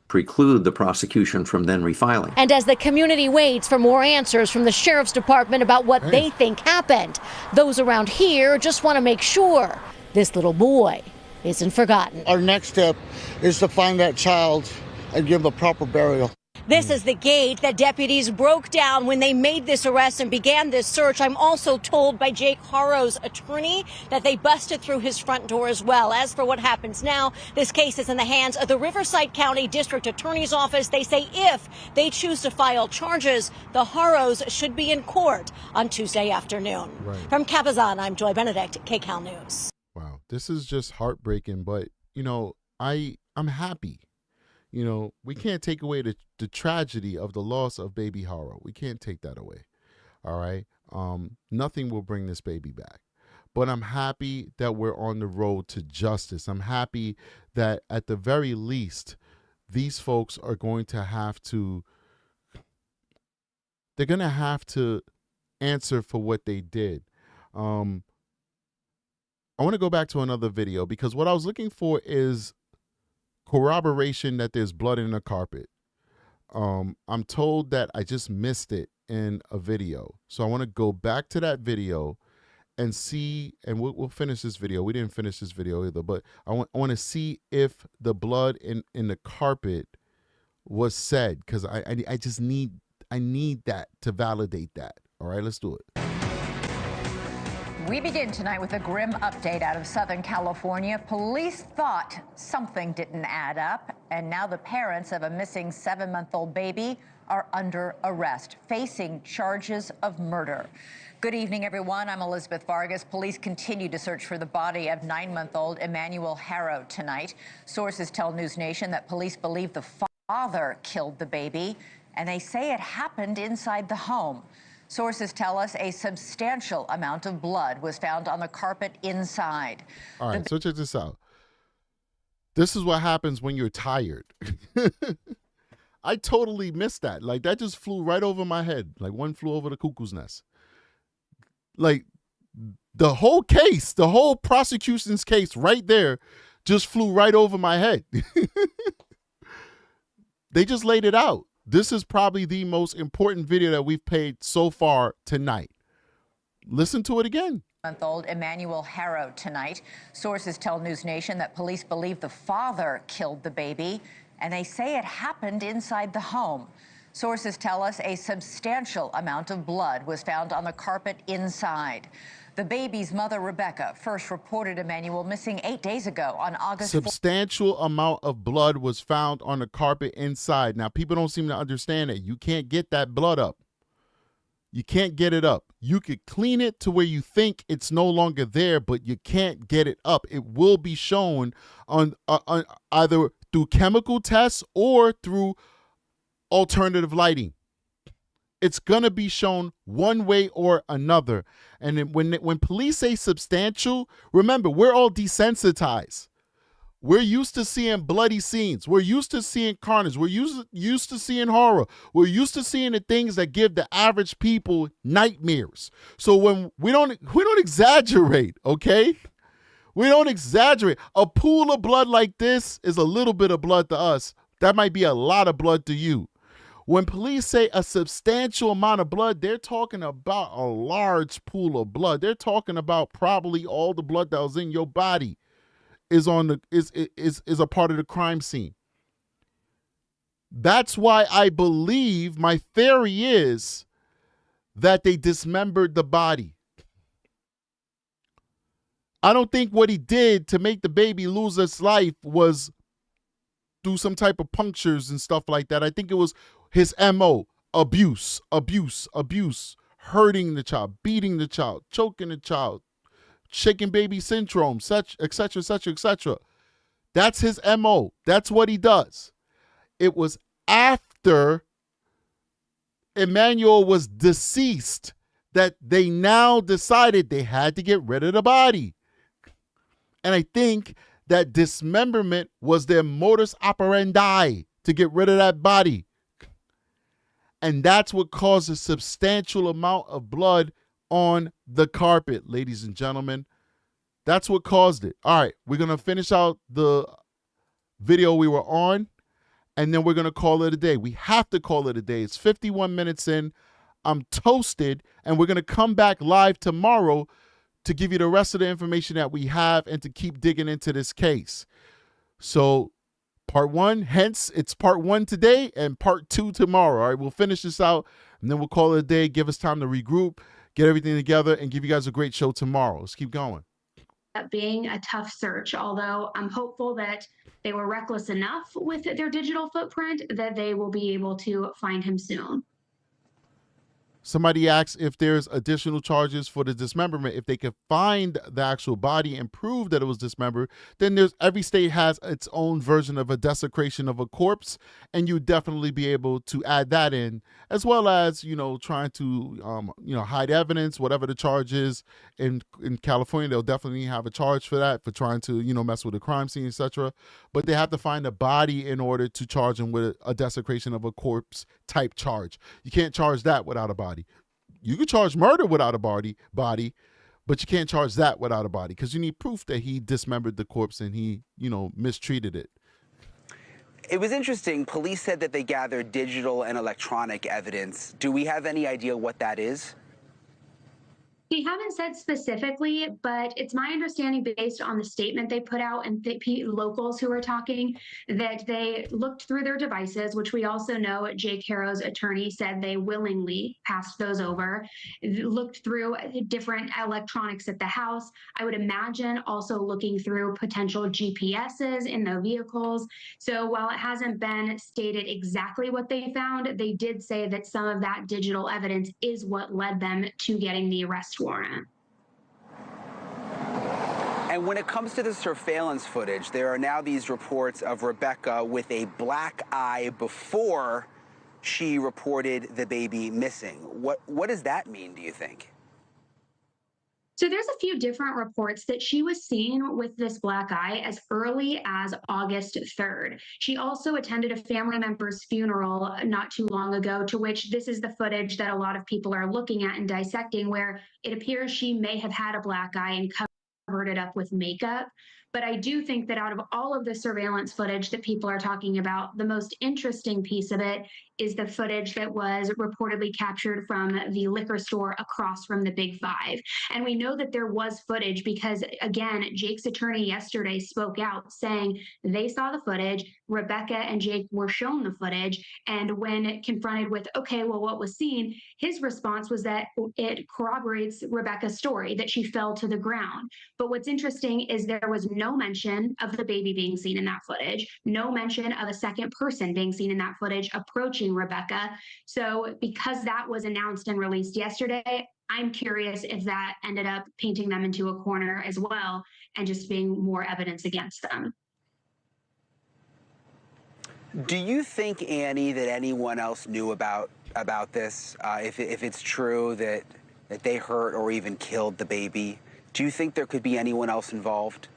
preclude the prosecution from then refiling. And as the community waits for more answers from the sheriff's department about what they think happened, those around here just want to make sure this little boy isn't forgotten. Our next step is to find that child and give a proper burial. This is the gate that deputies broke down when they made this arrest and began this search. I'm also told by Jake Haro's attorney that they busted through his front door as well. As for what happens now, this case is in the hands of the Riverside County District Attorney's Office. They say if they choose to file charges, the Haros should be in court on Tuesday afternoon. Right. From Cabazon, I'm Joy Benedict, KCAL News. Wow, this is just heartbreaking, but, you know, I'm happy. You know, we can't take away the tragedy of the loss of baby Haro. We can't take that away. All right. Nothing will bring this baby back. But I'm happy that we're on the road to justice. I'm happy that at the very least, these folks are going to have to, they're going to have to answer for what they did. I want to go back to another video because what I was looking for is corroboration that there's blood in the carpet. I'm told that I just missed it in a video. So I want to go back to that video and see, and we'll finish this video. We didn't finish this video either, but I want to see if the blood in the carpet was said, because I just need that to validate that. All right, let's do it. We begin tonight with a grim update out of Southern California. Police thought something didn't add up, and now the parents of a missing 7-month-old baby are under arrest, facing charges of murder. Good evening, everyone. I'm Elizabeth Vargas. Police continue to search for the body of 9-month-old Emmanuel Haro tonight. Sources tell News Nation that police believe the father killed the baby, and they say it happened inside the home. Sources tell us a substantial amount of blood was found on the carpet inside. All right, so check this out. This is what happens when you're tired. I totally missed that. Like, that just flew right over my head. Like, one flew over the cuckoo's nest. Like, the whole case, the whole prosecution's case right there just flew right over my head. They just laid it out. This is probably the most important video that we've played so far tonight. Listen to it again. Month-old Emmanuel Haro tonight. Sources tell News Nation that police believe the father killed the baby, and they say it happened inside the home. Sources tell us a substantial amount of blood was found on the carpet inside. The baby's mother, Rebecca, first reported Emmanuel missing 8 days ago on August 4th. Substantial amount of blood was found on the carpet inside. Now, people don't seem to understand that. You can't get that blood up. You can't get it up. You could clean it to where you think it's no longer there, but you can't get it up. It will be shown on either through chemical tests or through alternative lighting. It's going to be shown one way or another. And then when police say substantial, remember, we're all desensitized. We're used to seeing bloody scenes. We're used to seeing carnage. We're used to seeing horror. We're used to seeing the things that give the average people nightmares. So when we don't exaggerate, okay? We don't exaggerate. A pool of blood like this is a little bit of blood to us. That might be a lot of blood to you. When police say a substantial amount of blood, they're talking about a large pool of blood. They're talking about probably all the blood that was in your body is a part of the crime scene. That's why I believe, my theory is that they dismembered the body. I don't think what he did to make the baby lose its life was do some type of punctures and stuff like that. I think it was his MO, abuse, hurting the child, beating the child, choking the child, shaking baby syndrome, such, etc., etc., etc. That's his MO. That's what he does. It was after Emmanuel was deceased that they now decided they had to get rid of the body. And I think that dismemberment was their modus operandi to get rid of that body. And that's what caused a substantial amount of blood on the carpet, ladies and gentlemen. That's what caused it. All right, we're going to finish out the video we were on, and then we're going to call it a day. We have to call it a day. It's 51 minutes in. I'm toasted, and we're going to come back live tomorrow to give you the rest of the information that we have and to keep digging into this case. So part one, hence it's part one today and part two tomorrow. All right, we'll finish this out, and then we'll call it a day, give us time to regroup, get everything together, and give you guys a great show tomorrow. Let's keep going. Being a tough search, although I'm hopeful that they were reckless enough with their digital footprint that they will be able to find him soon. Somebody asks if there's additional charges for the dismemberment. If they can find the actual body and prove that it was dismembered, then every state has its own version of a desecration of a corpse, and you definitely be able to add that in, as well as, trying to, hide evidence, whatever the charge is. In California, they'll definitely have a charge for that, for trying to, mess with a crime scene, etc. But they have to find a body in order to charge him with a desecration of a corpse type charge. You can't charge that without a body. You could charge murder without a body, but you can't charge that without a body because you need proof that he dismembered the corpse and he, mistreated it. It was interesting. Police said that they gathered digital and electronic evidence. Do we have any idea what that is? They haven't said specifically, but it's my understanding based on the statement they put out and locals who are talking that they looked through their devices, which we also know Jake Haro's attorney said they willingly passed those over, looked through different electronics at the house. I would imagine also looking through potential GPSs in the vehicles. So while it hasn't been stated exactly what they found, they did say that some of that digital evidence is what led them to getting the arrest warrant. And when it comes to the surveillance footage, there are now these reports of Rebecca with a black eye before she reported the baby missing. What does that mean, do you think? So there's a few different reports that she was seen with this black eye as early as August 3rd. She also attended a family member's funeral not too long ago, to which this is the footage that a lot of people are looking at and dissecting, where it appears she may have had a black eye and covered it up with makeup. But I do think that out of all of the surveillance footage that people are talking about, the most interesting piece of it is the footage that was reportedly captured from the liquor store across from the Big Five. And we know that there was footage because, again, Jake's attorney yesterday spoke out saying they saw the footage, Rebecca and Jake were shown the footage, and when confronted with, okay, well, what was seen, his response was that it corroborates Rebecca's story, that she fell to the ground. But what's interesting is there was no mention of the baby being seen in that footage, no mention of a second person being seen in that footage approaching Rebecca. So because that was announced and released yesterday, I'm curious if that ended up painting them into a corner as well and just being more evidence against them. Do you think, Annie, that anyone else knew about about this? If it's true that they hurt or even killed the baby, do you think there could be anyone else involved?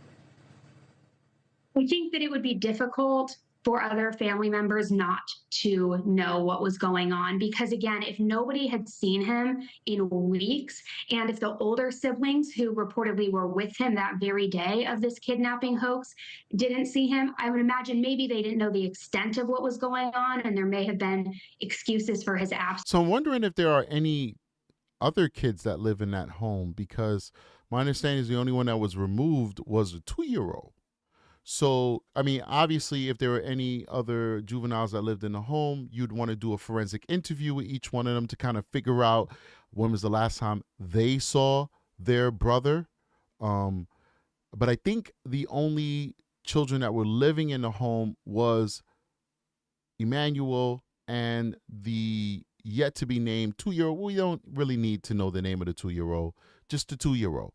I think that it would be difficult for other family members not to know what was going on, because again, if nobody had seen him in weeks, and if the older siblings who reportedly were with him that very day of this kidnapping hoax didn't see him, I would imagine maybe they didn't know the extent of what was going on, and there may have been excuses for his absence. So I'm wondering if there are any other kids that live in that home, because my understanding is the only one that was removed was a 2-year-old. So, I mean, obviously, if there were any other juveniles that lived in the home, you'd want to do a forensic interview with each one of them to kind of figure out when was the last time they saw their brother. But I think the only children that were living in the home was Emmanuel and the yet to be named 2-year-old. We don't really need to know the name of the 2-year-old, just the 2-year-old,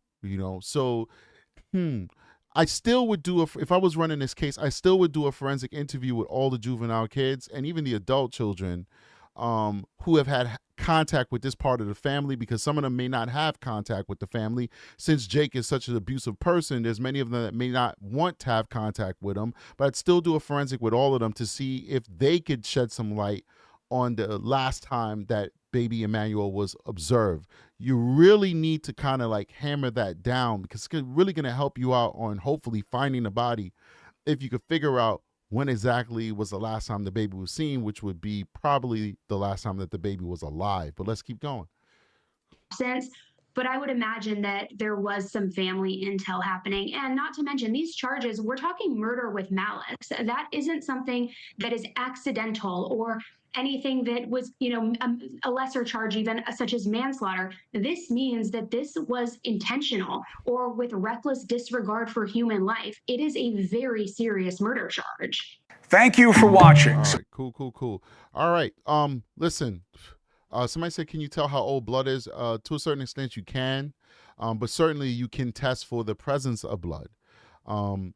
So, I still would do if I was running this case, I still would do a forensic interview with all the juvenile kids and even the adult children who have had contact with this part of the family, because some of them may not have contact with the family. Since Jake is such an abusive person, there's many of them that may not want to have contact with him, but I'd still do a forensic with all of them to see if they could shed some light on the last time that baby Emmanuel was observed. You really need to kind of like hammer that down, because it's really going to help you out on hopefully finding the body if you could figure out when exactly was the last time the baby was seen, which would be probably the last time that the baby was alive. But let's keep going. But I would imagine that there was some family intel happening. And not to mention these charges, we're talking murder with malice. That isn't something that is accidental or anything that was, a lesser charge, even such as manslaughter. This means that this was intentional or with reckless disregard for human life. It is a very serious murder charge. Thank you for watching. All right, cool. All right, listen. Somebody said, can you tell how old blood is? To a certain extent, you can, but certainly you can test for the presence of blood. With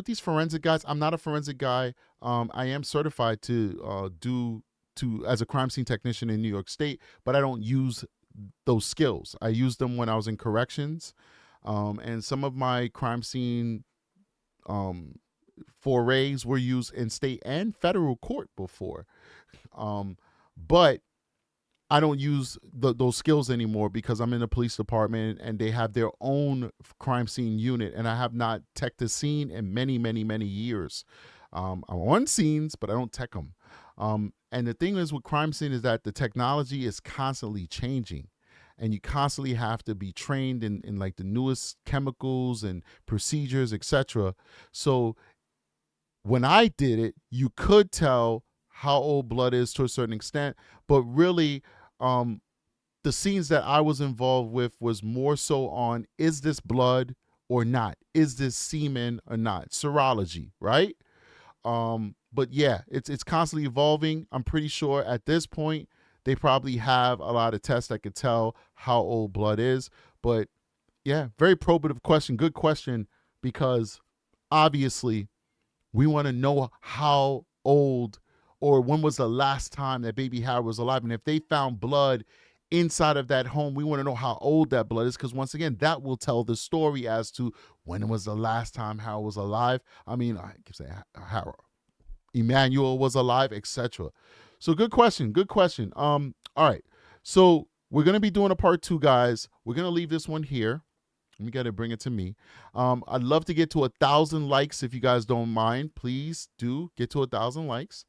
these forensic guys. I'm not a forensic guy. I am certified to as a crime scene technician in New York State, but I don't use those skills. I used them when I was in corrections, and some of my crime scene forays were used in state and federal court before. But I don't use those skills anymore because I'm in the police department and they have their own crime scene unit, and I have not teched a scene in many, many, many years. I'm on scenes, but I don't tech them. And the thing is with crime scene is that the technology is constantly changing, and you constantly have to be trained in like the newest chemicals and procedures, etc. So when I did it, you could tell how old blood is to a certain extent, but really the scenes that I was involved with was more so on, is this blood or not? Is this semen or not? Serology, right? But yeah, it's constantly evolving. I'm pretty sure at this point they probably have a lot of tests that could tell how old blood is. But yeah, very probative question. Good question, because obviously we want to know how old or when was the last time that baby Haro was alive. And if they found blood inside of that home, we want to know how old that blood is, because once again, that will tell the story as to when was the last time Haro was alive. I mean, I can say Haro, Emmanuel was alive, etc. So good question. All right. So we're going to be doing a part 2, guys. We're going to leave this one here. We got to bring it to me. I'd love to get to 1,000 likes if you guys don't mind. Please do get to 1,000 likes.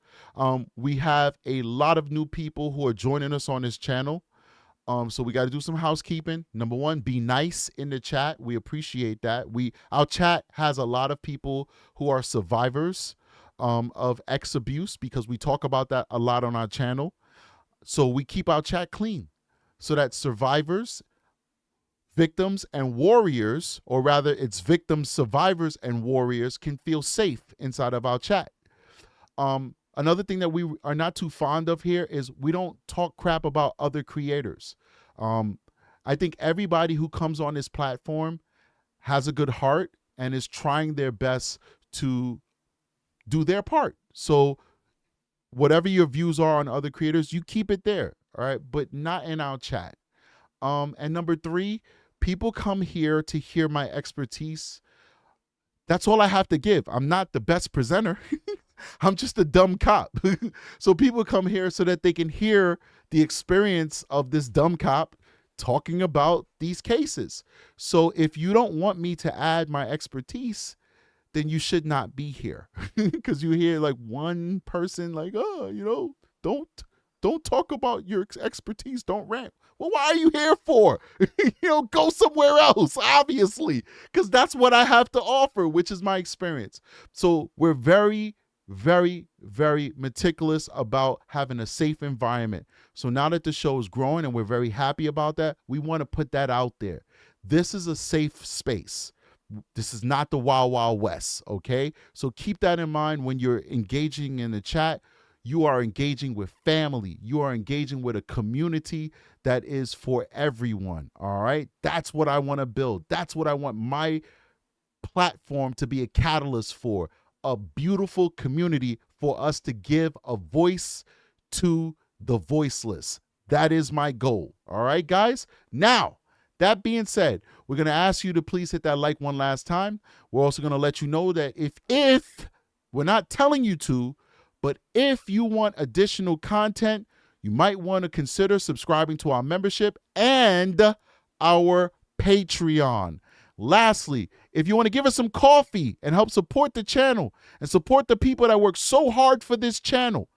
We have a lot of new people who are joining us on this channel. So we got to do some housekeeping. Number one, be nice in the chat. We appreciate that. Our chat has a lot of people who are survivors of ex abuse, because we talk about that a lot on our channel. So we keep our chat clean so that survivors, victims, and warriors, or rather it's victims, survivors, and warriors, can feel safe inside of our chat. Another thing that we are not too fond of here is we don't talk crap about other creators. I think everybody who comes on this platform has a good heart and is trying their best to do their part. So whatever your views are on other creators, you keep it there, all right? But not in our chat. And number 3, people come here to hear my expertise. That's all I have to give. I'm not the best presenter. I'm just a dumb cop. So people come here so that they can hear the experience of this dumb cop talking about these cases. So if you don't want me to add my expertise, then you should not be here. Because you hear like one person like, oh, you know, don't talk about your expertise. Don't rant. Well, why are you here for? You know, go somewhere else, obviously, because that's what I have to offer, which is my experience. So we're very, very, very meticulous about having a safe environment. So now that the show is growing and we're very happy about that, we want to put that out there. This is a safe space. This is not the Wild Wild West, okay? So keep that in mind when you're engaging in the chat. You are engaging with family. You are engaging with a community that is for everyone, all right? That's what I want to build. That's what I want my platform to be a catalyst for, a beautiful community for us to give a voice to the voiceless. That is my goal, all right, guys? Now, that being said, we're going to ask you to please hit that like one last time. We're also going to let you know that if we're not telling you to, but if you want additional content, you might want to consider subscribing to our membership and our Patreon. Lastly, if you want to give us some coffee and help support the channel and support the people that work so hard for this channel,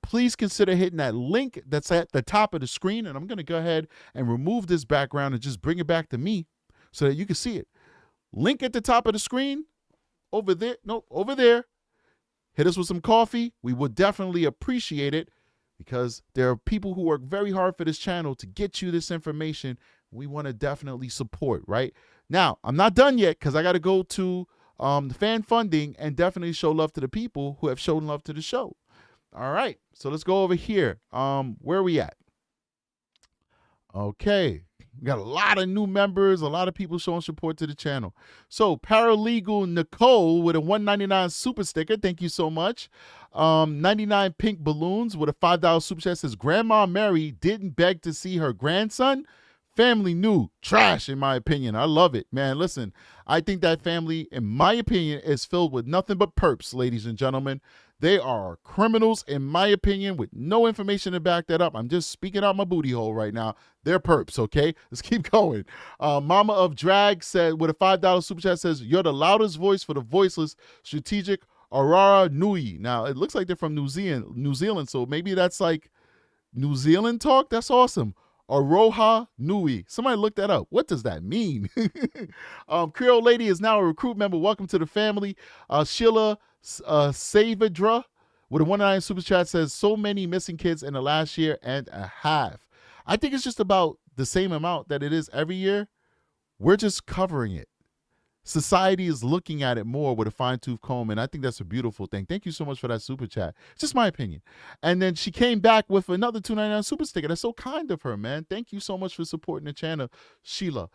please consider hitting that link that's at the top of the screen. And I'm going to go ahead and remove this background and just bring it back to me so that you can see it. Link at the top of the screen over there. Nope, over there. Hit us with some coffee. We would definitely appreciate it because there are people who work very hard for this channel to get you this information. We want to definitely support, right? Now, I'm not done yet because I got to go to the fan funding and definitely show love to the people who have shown love to the show. All right, so let's go over here. Where are we at? Okay, we got a lot of new members, a lot of people showing support to the channel. So Paralegal Nicole with a $1.99 super sticker. Thank you so much. 99 pink balloons with a $5 super chat says, Grandma Mary didn't beg to see her grandson. Family knew. Trash, in my opinion. I love it, man. Listen, I think that family, in my opinion, is filled with nothing but perps, ladies and gentlemen. They are criminals, in my opinion, with no information to back that up. I'm just speaking out my booty hole right now. They're perps, okay? Let's keep going. Mama of Drag said, with a $5 super chat, says, you're the loudest voice for the voiceless, strategic Aurora Nui. Now, it looks like they're from New Zealand, so maybe that's like New Zealand talk. That's awesome. Aroha Nui. Somebody look that up. What does that mean? Creole Lady is now a recruit member. Welcome to the family. Sheila Savadra with a $1.99 super chat says, so many missing kids in the last year and a half. I think it's just about the same amount that it is every year. We're just covering it. Society is looking at it more with a fine-tooth comb, and I think that's a beautiful thing. Thank you so much for that super chat. It's just my opinion. And then she came back with another $2.99 super sticker. That's so kind of her, man. Thank you so much for supporting the channel, Sheila.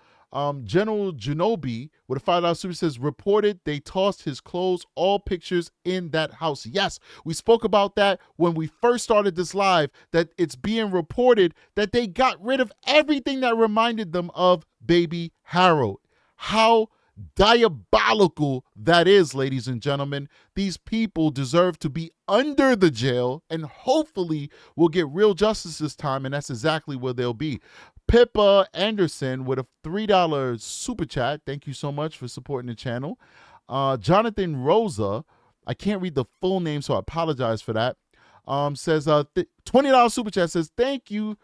General Genobi with a $5 super says, reported they tossed his clothes, all pictures in that house. Yes, we spoke about that when we first started this live, that it's being reported that they got rid of everything that reminded them of baby Haro. How diabolical that is, ladies and gentlemen. These people deserve to be under the jail, and hopefully will get real justice this time, and that's exactly where they'll be. Pippa Anderson with a $3 super chat. Thank you so much for supporting the channel. Jonathan Rosa, I can't read the full name, so I apologize for that. Says $20 super chat says, thank you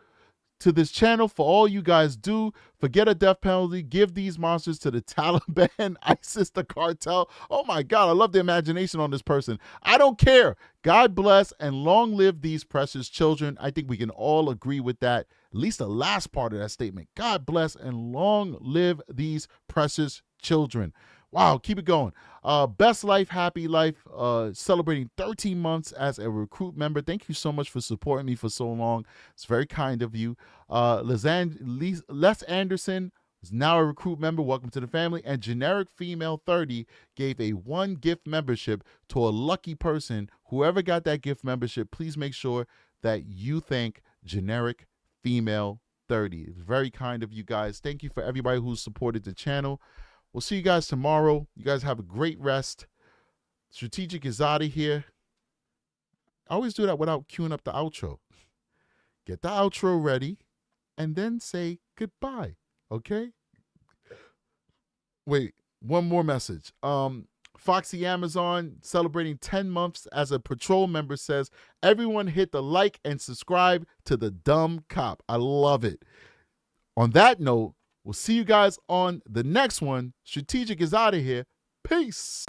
to this channel for all you guys do. Forget a death penalty. Give these monsters to the Taliban, ISIS, the cartel. Oh my God, I love the imagination on this person. I don't care. God bless and long live these precious children. I think we can all agree with that. At least the last part of that statement. God bless and long live these precious children. Wow, keep it going. Best Life, Happy Life, celebrating 13 months as a recruit member. Thank you so much for supporting me for so long. It's very kind of you. Les Anderson, is now a recruit member. Welcome to the family. And Generic Female 30 gave a 1 gift membership to a lucky person. Whoever got that gift membership, please make sure that you thank Generic Female 30. It's very kind of you guys. Thank you for everybody who's supported the channel. We'll see you guys tomorrow. You guys have a great rest. Strategic is out of here. I always do that without queuing up the outro. Get the outro ready and then say goodbye, okay? Wait, one more message. Foxy Amazon celebrating 10 months as a patrol member says, everyone hit the like and subscribe to The Dumb Cop. I love it. On that note, we'll see you guys on the next one. Strategic is out of here. Peace.